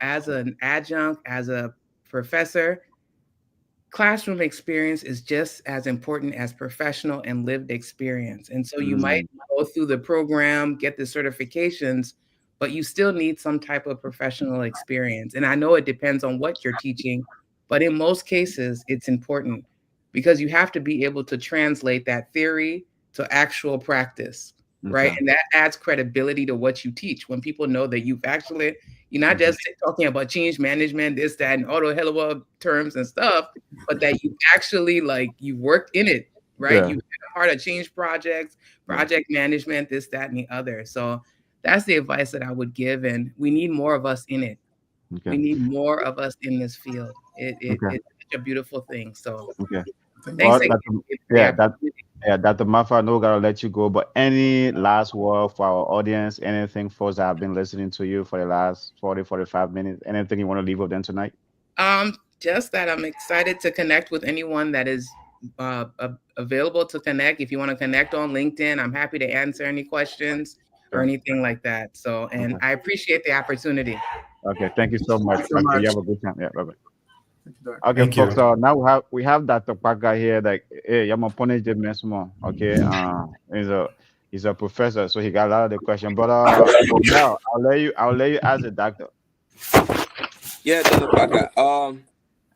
as an adjunct, as a professor, classroom experience is just as important as professional and lived experience. And so you might go through the program, get the certifications, but you still need some type of professional experience. And I know it depends on what you're teaching, but in most cases, it's important because you have to be able to translate that theory to actual practice, right? Okay. And that adds credibility to what you teach when people know that you're not just talking about change management, this, that, and all the hella terms and stuff, but that you actually you worked in it, right? Yeah. You've been a part of change projects, project management, this, that, and the other. So that's the advice that I would give. And we need more of us in it. We Okay. need more of us in this field. Okay. It's such a beautiful thing. So Okay. thanks Well, again. yeah, Dr. Maffa, I know gotta let you go, but any last word for our audience, anything folks that have been listening to you for the last 40, 45 minutes, anything you want to leave with them tonight? Just that I'm excited to connect with anyone that is available to connect. If you want to connect on LinkedIn, I'm happy to answer any questions or anything like that. So, and I appreciate the opportunity. Okay, thank you so much. Thank you so Okay, much. you have a good time. Yeah, bye bye. Thank you, Doc. Okay, Thank folks. you. Now we have Dr. Parker here. Like, hey, I'm a punish the mess more. Okay, he's a professor, so he got a lot of the question. But now I'll let you ask the doctor. Yeah, Dr. Parker.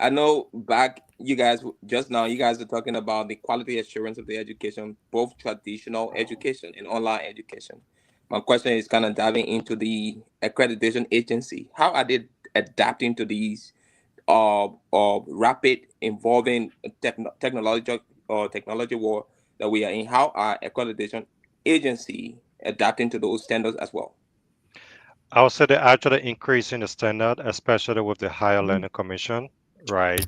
I know back you guys just now you guys were talking about the quality assurance of the education, both traditional education and online education. My question is kind of diving into the accreditation agency. How are they adapting to these rapid evolving technology war that we are in? How are accreditation agency adapting to those standards as well? I would say they're actually increasing the standard, especially with the Higher Learning Commission, right?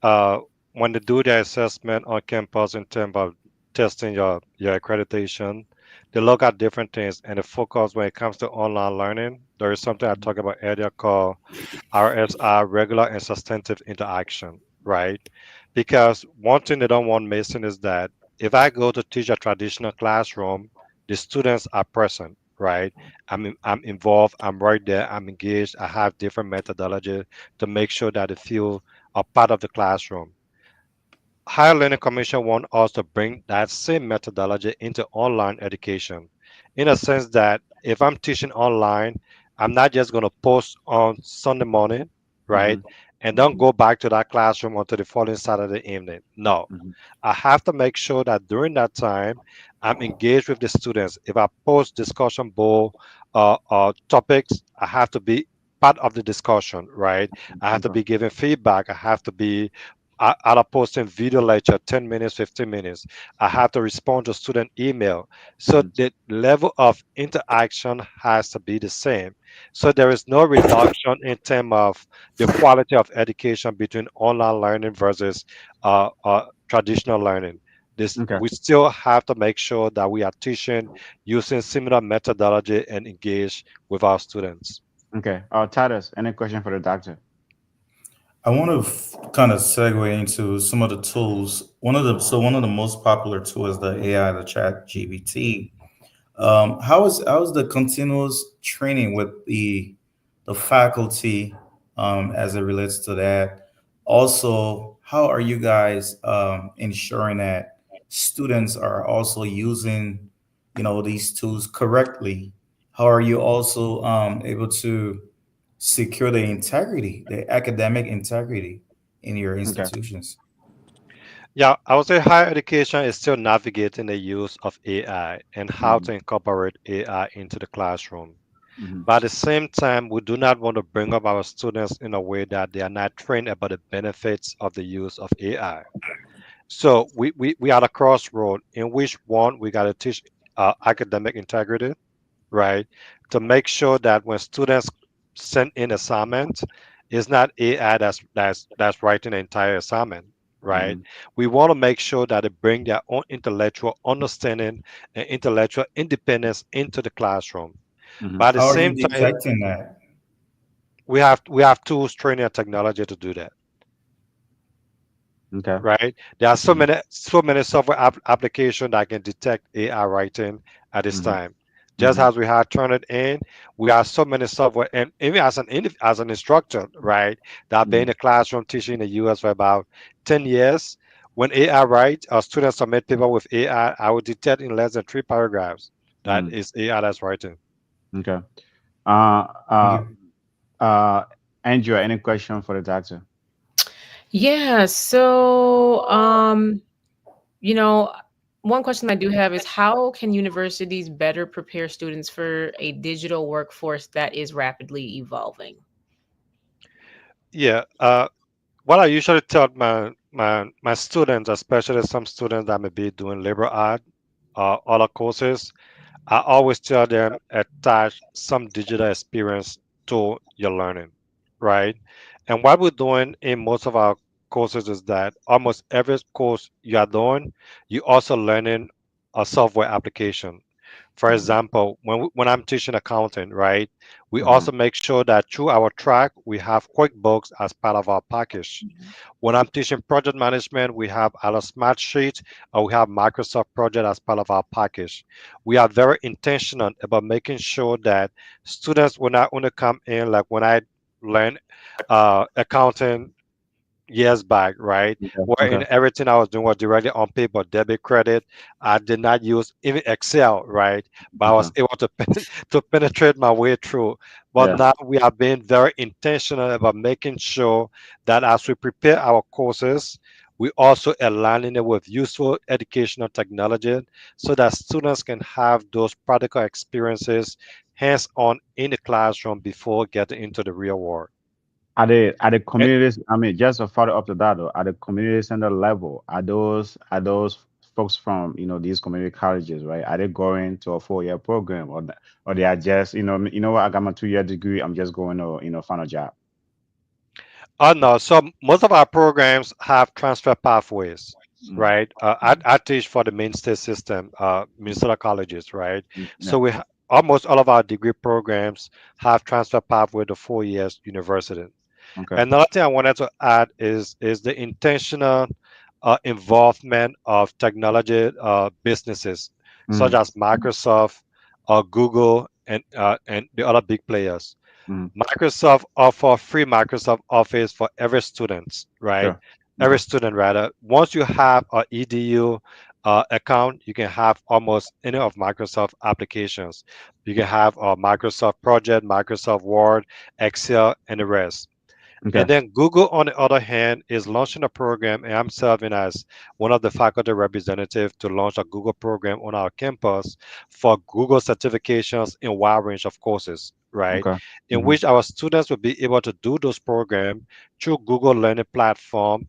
Uh, when they do the assessment on campus in terms of testing your accreditation, they look at different things and the focus when it comes to online learning. There is something I talked about earlier called RSI, regular and substantive interaction, right? Because one thing they don't want missing is that if I go to teach a traditional classroom, the students are present, right? I'm involved, I'm right there, I'm engaged, I have different methodology to make sure that they feel a part of the classroom. Higher Learning Commission want us to bring that same methodology into online education in a sense that if I'm teaching online, I'm not just going to post on Sunday morning, right? And don't go back to that classroom until the following Saturday evening. No, I have to make sure that during that time, I'm engaged with the students. If I post discussion board topics, I have to be part of the discussion, right? I have to be giving feedback. I have to be out of posting video lecture 10 minutes 15 minutes. I have to respond to student email, so the level of interaction has to be the same, so there is no reduction in terms of the quality of education between online learning versus traditional learning. This Okay. we still have to make sure that we are teaching using similar methodology and engage with our students. Okay. Titus, any question for the doctor? I want to kind of segue into some of the tools. One of the most popular tools is the AI, the Chat GPT. How is the continuous training with the faculty as it relates to that? Also, how are you guys ensuring that students are also using these tools correctly? How are you also able to secure the integrity, the academic integrity in your Okay. institutions? Yeah, I would say higher education is still navigating the use of AI and how to incorporate AI into the classroom. But at the same time, we do not want to bring up our students in a way that they are not trained about the benefits of the use of AI. So we are at a crossroad in which one we got to teach academic integrity, right? To make sure that when students send in assignments, it's not AI that's writing the entire assignment, right? We want to make sure that they bring their own intellectual understanding and intellectual independence into the classroom. But at the How are you same time, detecting that? we have tools, training, and technology to do that, Okay. right? There are so many software applications that can detect AI writing at this time. Just Mhm. as we had Turnitin, we have so many software, and even as as an instructor, right? That I've been in Mhm. the classroom teaching in the U.S. for about 10 years. When AI write, our students submit paper with AI, I will detect in less than 3 paragraphs that Mhm. is AI that's writing. Okay. Uh, Thank uh, you. uh, Andrew, any question for the doctor? Yeah. So, you know, one question I do have is how can universities better prepare students for a digital workforce that is rapidly evolving? Yeah. What I usually tell my students, especially some students that may be doing liberal art or other courses, I always tell them attach some digital experience to your learning, right? And what we're doing in most of our courses is that almost every course you are doing, you also learning a software application. For example, when I'm teaching accounting, right, we Mhm. also make sure that through our track we have QuickBooks as part of our package. When I'm teaching project management, we have our smart sheet or we have Microsoft Project as part of our package. We are very intentional about making sure that students will not only come in like when I learn accounting years back, right? Okay. Where Okay. in everything I was doing was directly on paper, debit, credit. I did not use even Excel, right? But I Okay. was able to to penetrate my way through. But Yeah. now we are being very intentional about making sure that as we prepare our courses, we also aligning it with useful educational technology so that students can have those practical experiences hands-on in the classroom before getting into the real world. At the communities, I mean, just a follow up to that though, at the community center level, are those folks from these community colleges, right? Are they going to a 4 year program, or they are just what, I got my 2 year degree, I'm just going to find a job. Oh no, so most of our programs have transfer pathways, Mm, right? I teach for the mainstay system, Minnesota colleges, right? yeah. So almost all of our degree programs have transfer pathway to 4 years university. Okay. Another thing I wanted to add is the intentional involvement of technology businesses such Mm, as Microsoft, Google, and the other big players. mm, Microsoft offer free Microsoft Office for every student, right? sure. Every Okay. student rather. Once you have a EDU account, you can have almost any of Microsoft applications. You can have a Microsoft Project, Microsoft Word, Excel, and the rest. Okay. And then Google, on the other hand, is launching a program, and I'm serving as one of the faculty representatives to launch a Google program on our campus for Google certifications in a wide range of courses, right? Okay. In Hmm. which our students will be able to do those programs through Google Learning Platform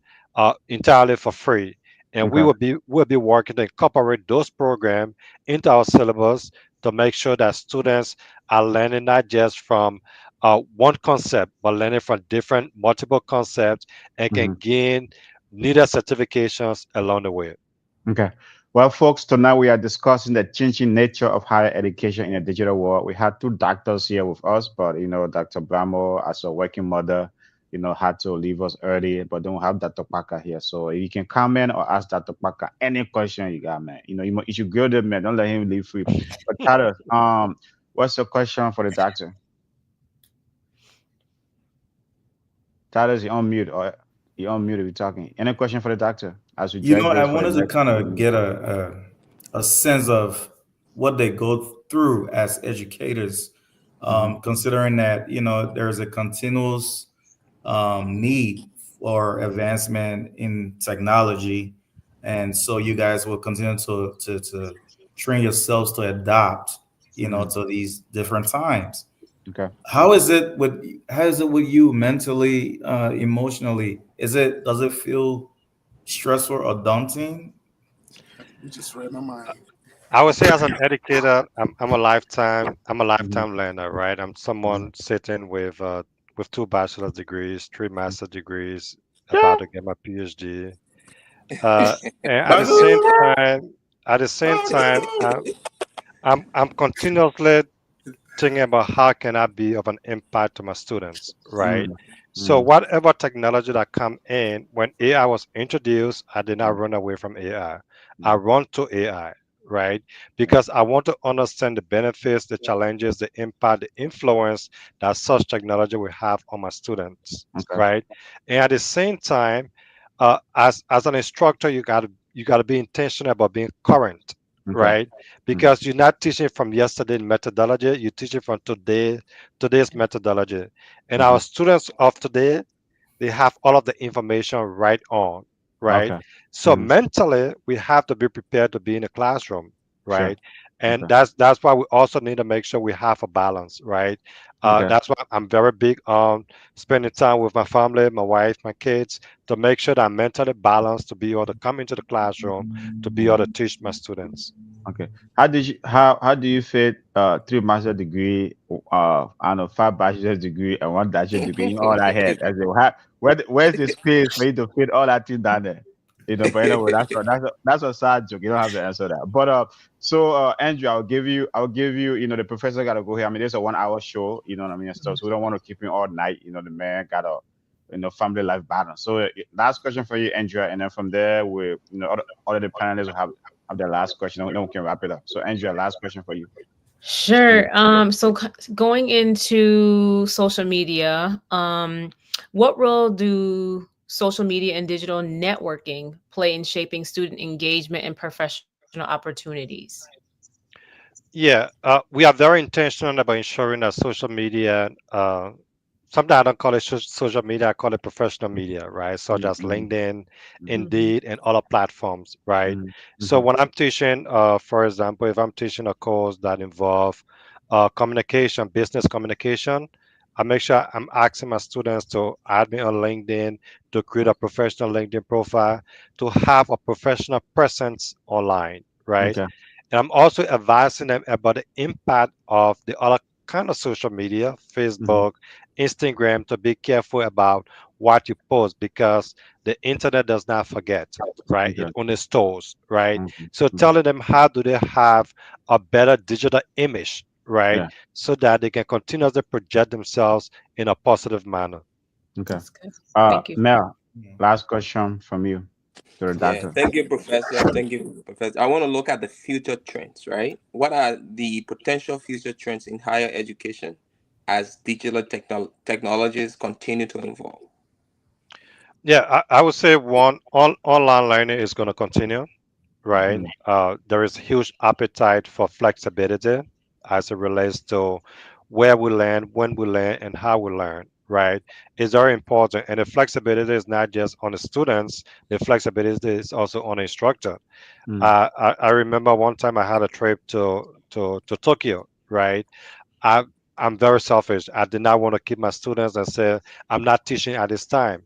entirely for free. And Okay. will be working to incorporate those programs into our syllabus to make sure that students are learning not just from one concept, but learning from different multiple concepts and Hmm. can gain needed certifications along the way. Okay. Well, folks, tonight we are discussing the changing nature of higher education in a digital world. We had two doctors here with us, but Dr. Bramo, as a working mother, had to leave us early. But don't have Dr. Parker here, so if you can comment or ask Dr. Parker any question you got, man. You should grill the man. Don't let him leave free. But Tyler, what's the question for the doctor? Tyler's on mute, or you on mute if you're talking. Any question for the doctor as we You drag know, I this for the wanted to next kind 30 of minutes? get a sense of what they go through as educators, Mm-hmm. considering that there's a continuous need for advancement in technology, and so you guys will continue to train yourselves to adapt, Mm-hmm. to these different times. Okay. How is it with you mentally, emotionally? Does it feel stressful or daunting? You just read my mind. I would say as an educator, I'm a lifetime learner, right? I'm Mhm. someone sitting with 2 bachelor's degrees, 3 master's degrees, Yeah. about to get my PhD. Uh, and at the same Bye. time, at the same time, I'm continuously thinking about how can I be of an impact to my students, right? Mm, So mm, whatever technology that come in, when AI was introduced, I did not run away from AI. I mm, run to AI, right? Because I want to understand the benefits, the challenges, the impact, the influence that such technology will have on my students, Okay. right? And at the same time, as an instructor, you got to be intentional about being current, Okay. right? Because you're not teaching from yesterday's methodology, you're teaching from today's methodology. And Mm-hmm. our students of today, they have all of the information right on, right? Okay. So Mm-hmm. mentally we have to be prepared to be in a classroom, Sure. right? And Okay. that's why we also need to make sure we have a balance, right? Okay. That's why I'm very big on spending time with my family, my wife, my kids, to make sure that I'm mentally balanced to be able to come into the classroom, to be able to teach my students. Okay. How do you fit three master degree, I don't know, five bachelor's degree and one bachelor degree in all that head? As in, where's the space for you to fit all that thing down there? But anyway, that's a sad joke. You don't have to answer that. But Andrew, I'll give you, the professor gotta go here. I mean, there's a 1 hour show, you know what I mean, and stuff. So we don't want to keep him all night. The man got a family life balance. So last question for you, Andrea, and then from there we all of the panelists will have their last question. Then we can wrap it up. So Andrea, last question for you. Sure. So going into social media, what role do social media and digital networking play in shaping student engagement and professional opportunities? Yeah, we are very intentional about ensuring that social media, sometimes I don't call it social media, I call it professional media, right? Such as Mm-hmm. LinkedIn, Mm-hmm. Indeed, and other platforms, right? So Mm-hmm. when I'm teaching, for example, if I'm teaching a course that involve communication, business communication, I make sure I'm asking my students to add me on LinkedIn, to create a professional LinkedIn profile, to have a professional presence online, right? Okay. And I'm also advising them about the impact of the other kind of social media, Mm-hmm. Facebook, Instagram, to be careful about what you post because the internet does not forget, right? It Okay. only stores, right? Mm-hmm. So Mm-hmm. telling them how do they have a better digital image, right? Yeah. So that they can continuously project themselves in a positive manner. Okay. That's good. Thank you. Mel, last question from you to the Yeah, doctor. thank you, Professor. Thank you, Professor. I want to look at the future trends, right? What are the potential future trends in higher education as digital technologies continue to evolve? Yeah, I would say online learning is going to continue, right? Mm-hmm. There is huge appetite for flexibility as it relates to where we learn, when we learn, and how we learn, right? It's very important. And the flexibility is not just on the students, the flexibility is also on the instructor. I remember one time I had a trip to Tokyo, right? I, I'm very selfish. I did not want to keep my students and say, I'm not teaching at this time.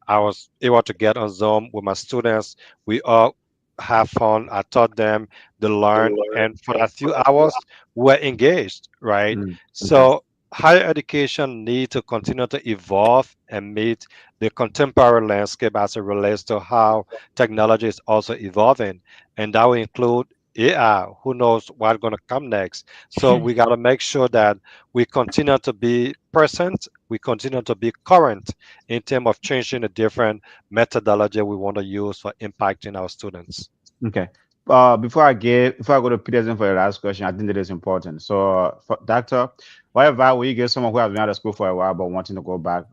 I was able to get on Zoom with my students. We all have fun. I taught them, they learn, and for that few hours, we're engaged, right? Mm-hmm. Okay. So higher education need to continue to evolve and meet the contemporary landscape as it relates to how technology is also evolving, and that will include AI. Who knows what's going to come next? So we got to make sure that we continue to be present, we continue to be current in terms of changing the different methodology we want to use for impacting our students. Okay. Before I go to Peterson for the last question, I think that is important. So, doctor, what advice will you give someone who has been out of school for a while but wanting to go back?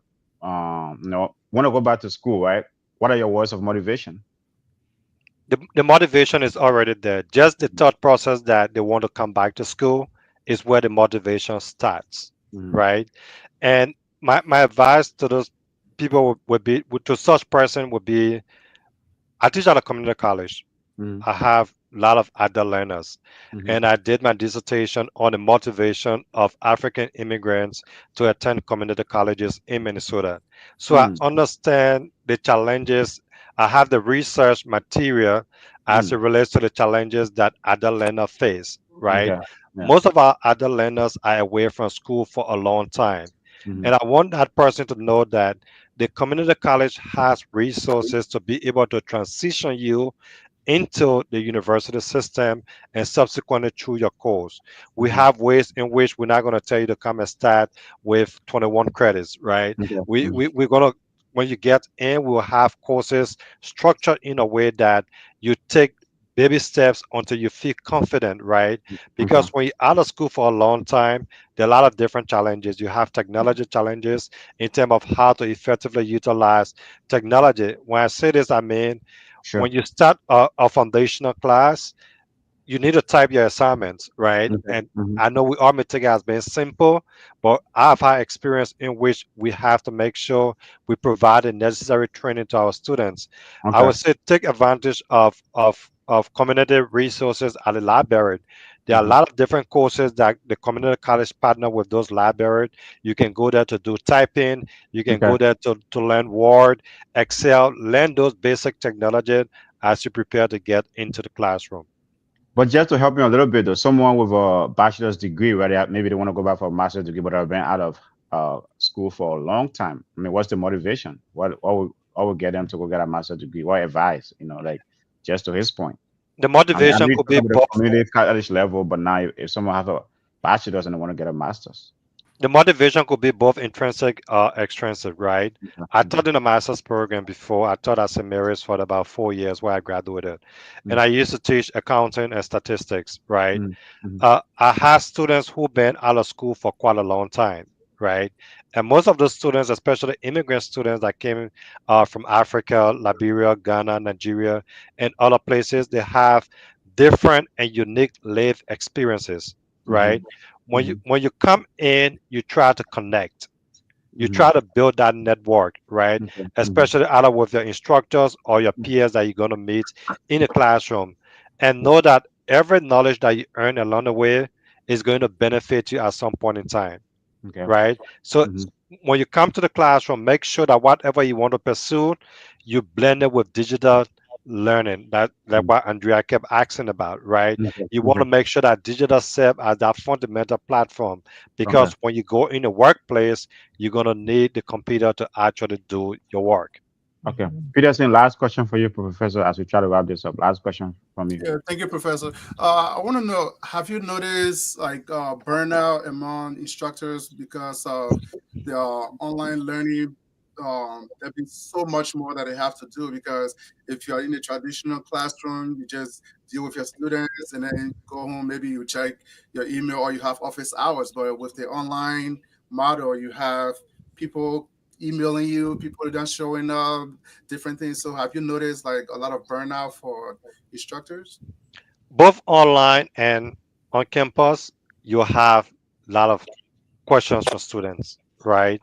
Want to go back to school, right? What are your words of motivation? The motivation is already there. Just the thought process that they want to come back to school is where the motivation starts, Mm-hmm. right? And my advice to those people to such person would be, I teach at a community college. Mm-hmm. I have a lot of adult learners, Mm-hmm. and I did my dissertation on the motivation of African immigrants to attend community colleges in Minnesota. So I understand the challenges. I have the research material as it relates to the challenges that adult learners face, right? Okay. Yeah. Most of our adult learners are away from school for a long time. Mm-hmm. And I want that person to know that the community college has resources to be able to transition you into the university system and subsequently through your course. We Mm-hmm. have ways in which we're not going to tell you to come and start with 21 credits, right? Okay. We're going to, when you get in, we'll have courses structured in a way that you take baby steps until you feel confident, right? Okay. Because when you're out of school for a long time, there are a lot of different challenges. You have technology challenges in terms of how to effectively utilize technology. When I say this, I mean Sure. when you start a foundational class, you need to type your assignments, right? Okay. And Hmm. I know we all may take it as being simple, but I've had experience in which we have to make sure we provide the necessary training to our students. I Okay. would say take advantage of community resources at the library. There are a Hmm. lot of different courses that the community college partner with those libraries. You can go there to do typing. You can Okay. go there to learn Word, Excel, learn those basic technology as you prepare to get into the classroom. But just to help me a little bit, though, someone with a bachelor's degree, right? Maybe they want to go back for a master's degree, but have been out of school for a long time. I mean, what's the motivation? What would get them to go get a master's degree? What advice? Like just to his point. The I motivation know you could talk be about the both. community college level, but now if someone has a bachelor's and they want to get a master's. The motivation could be both intrinsic or extrinsic, right? Okay. I Okay. taught in a master's program before. I taught at St. Mary's for about 4 years where I graduated. And Mm, I used to teach accounting and statistics, right? mm, mhm. I had students who've been out of school for quite a long time, right? And most of those students, especially immigrant students that came from Africa, Liberia, Ghana, Nigeria, and other places, they have different and unique life experiences, right? Mhm, mhm, When you come in, you try to connect. You mhm. try to build that network, right? Okay. Mhm, Especially either with your instructors or your peers that you're going to meet in the classroom. And know that every knowledge that you earn along the way is going to benefit you at some point in time, okay. right? So Mhm, when you come to the classroom, make sure that whatever you want to pursue, you blend it with digital learning. That mhm. what Andrea kept asking about, right? Okay. You want Okay. to make sure that digital serve as that fundamental platform Okay. because when you go in the workplace, you're gonna need the computer to actually do your work. Okay. Peterson, last question for you, Professor, as we try to wrap this up. Last question from you. Yeah, thank you, Professor. I want to know, have you noticed like burnout among instructors because of the online learning? There'll be so much more that they have to do because if you're in a traditional classroom, you just deal with your students and then go home, maybe you check your email or you have office hours. But with the online model, you have people emailing you, people are just showing up, different things. So have you noticed like a lot of burnout for instructors? Both online and on campus, you have a lot of questions from students, right?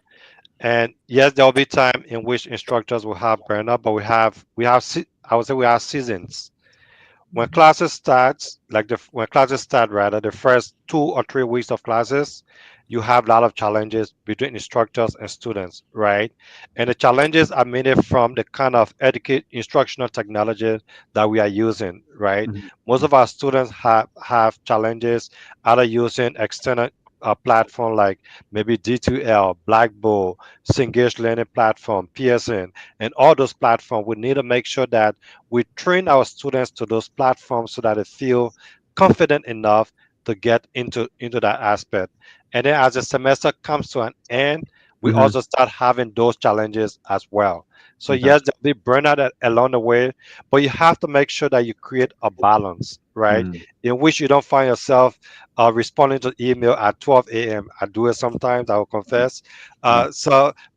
And yes, there will be time in which instructors will have burnout, but I would say we have seasons. When classes starts, when classes start rather, the first 2 or 3 weeks of classes, you have a lot of challenges between instructors and students, right? And the challenges are mainly from the kind of educate instructional technology that we are using, right? Mhm, Most of our students have challenges either using external platform like maybe D2L, Blackboard, Cengage Learning Platform, Pearson, and all those platforms. We need to make sure that we train our students to those platforms so that they feel confident enough to get into that aspect. And then as the semester comes to an end, we mhm. also start having those challenges as well. So Okay. yes, there'll be burnout along the way, but you have to make sure that you create a balance, right? Mm, In which you don't find yourself responding to email at 12 a.m. I do it sometimes, I will confess. yeah.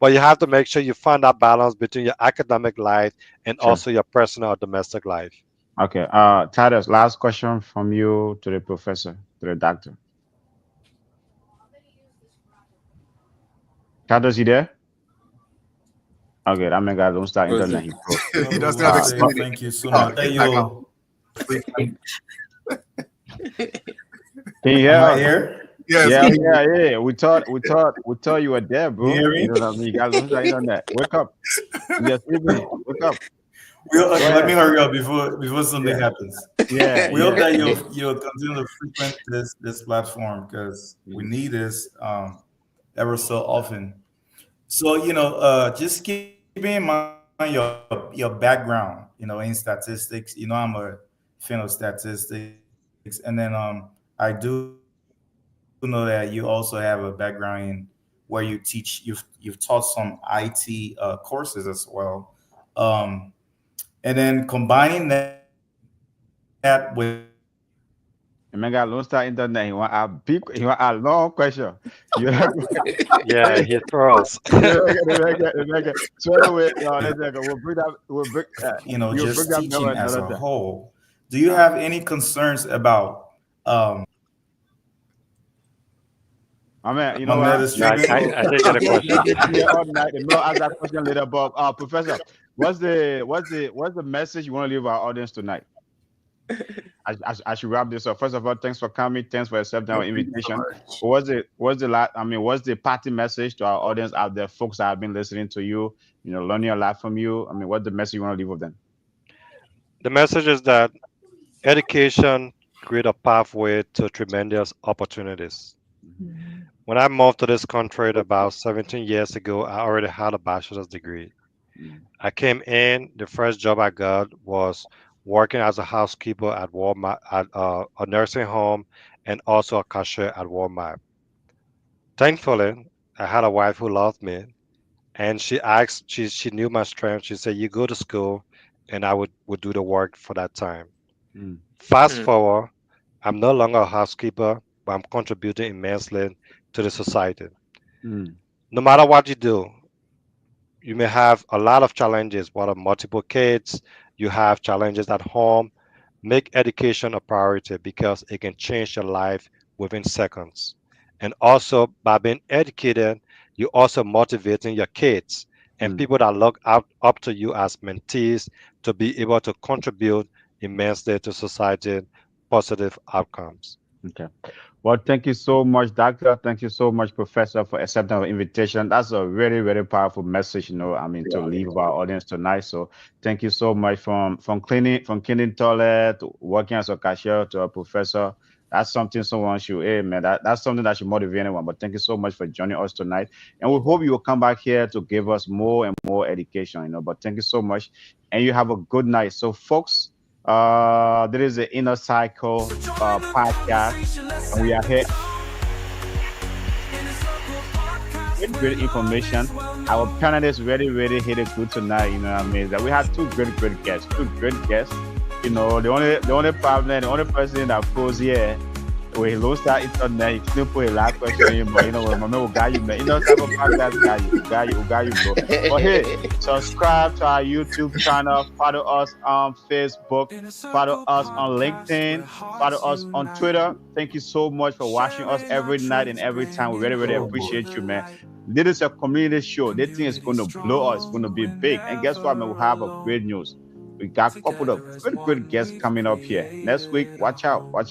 But you have to make sure you find that balance between your academic life and Sure. also your personal or domestic life. Okay. Titus, last question from you to the professor, to the doctor. Titus, you there? Okay, that man got don't start internet. Okay. He broke. Well, He we doesn't want have to Uh, say but Xfinity. thank you so Oh, much. Thank he's back on. you. can you hear Am I us? here? Yes, Yeah, can you yeah, yeah. We thought you were there, You bro. hear You me? know what I mean? You guys don't start internet. Wake up. You're sleeping. Wake up. Go Let me ahead. hurry up before something Yeah, happens. yeah, We hope yeah. that Yeah. you'll continue to frequent this platform because we Mhm. need this ever so often. So just keep in mind your background. In statistics. I'm a fan of statistics, and then I do know that you also have a background in where you've taught some IT courses as well. Um, and then combining that with that with Mega Lone Star Internet. He want a long question. You Yeah, he throws. So anyway, let's go. We'll bring that. You'll bring just that teaching number as another a time. whole, do you have any concerns about I mean, you my know net what? is Yeah, tripping? I did get a question. Yeah, all night. And we'll ask that question later. But Professor, what's the message you want to leave our audience tonight? I should wrap this up. First of all, thanks for coming. Thanks for accepting our Thank you so invitation. much. What's the party message to our audience out there, folks that have been listening to you, learning a lot from you? I mean, what's the message you want to leave with them? The message is that education create a pathway to tremendous opportunities. When I moved to this country about 17 years ago, I already had a bachelor's degree. I came in, the first job I got was working as a housekeeper at Walmart, at a nursing home, and also a cashier at Walmart. Thankfully, I had a wife who loved me, and she knew my strength. She said, "You go to school, and I would do the work for that time." Mm, Fast forward, I'm no longer a housekeeper, but I'm contributing immensely to the society. mm, No matter what you do, you may have a lot of challenges. What are multiple kids? You have challenges at home. Make education a priority because it can change your life within seconds. And also, by being educated, you're also motivating your kids and mm. people that look up to you as mentees to be able to contribute immensely to society, positive outcomes. Okay. Well, thank you so much, Doctor. Thank you so much, Professor, for accepting our invitation. That's a very, very powerful message, to leave our audience tonight. So thank you so much from cleaning toilet, working as a cashier to a professor. That's something someone should, hey man, that's something that should motivate anyone. But thank you so much for joining us tonight. And we hope you will come back here to give us more and more education, But thank you so much. And you have a good night. So folks, there is the Inner Cycle podcast, and we are here with great information. Our panelists really hit it good tonight. That we had two great guests. The only problem, the only person that goes here. When he lost that internet, he still put a last question in, but my man will guide you, man. Type of podcast guy you, bro. But hey, subscribe to our YouTube channel, follow us on Facebook, follow us on LinkedIn, follow us on Twitter. Thank you so much for watching us every night and every time. We really appreciate you, man. This is a community show. This thing is going to blow us. It's going to be big. And guess what, man? We have a great news. We got a couple of good guests coming up here. Next week, watch out. But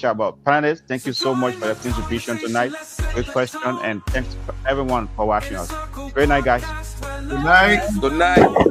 panelists, thank you so much for your contribution tonight. Good question, and thanks for everyone for watching us. Great night, guys. Good night. Good night.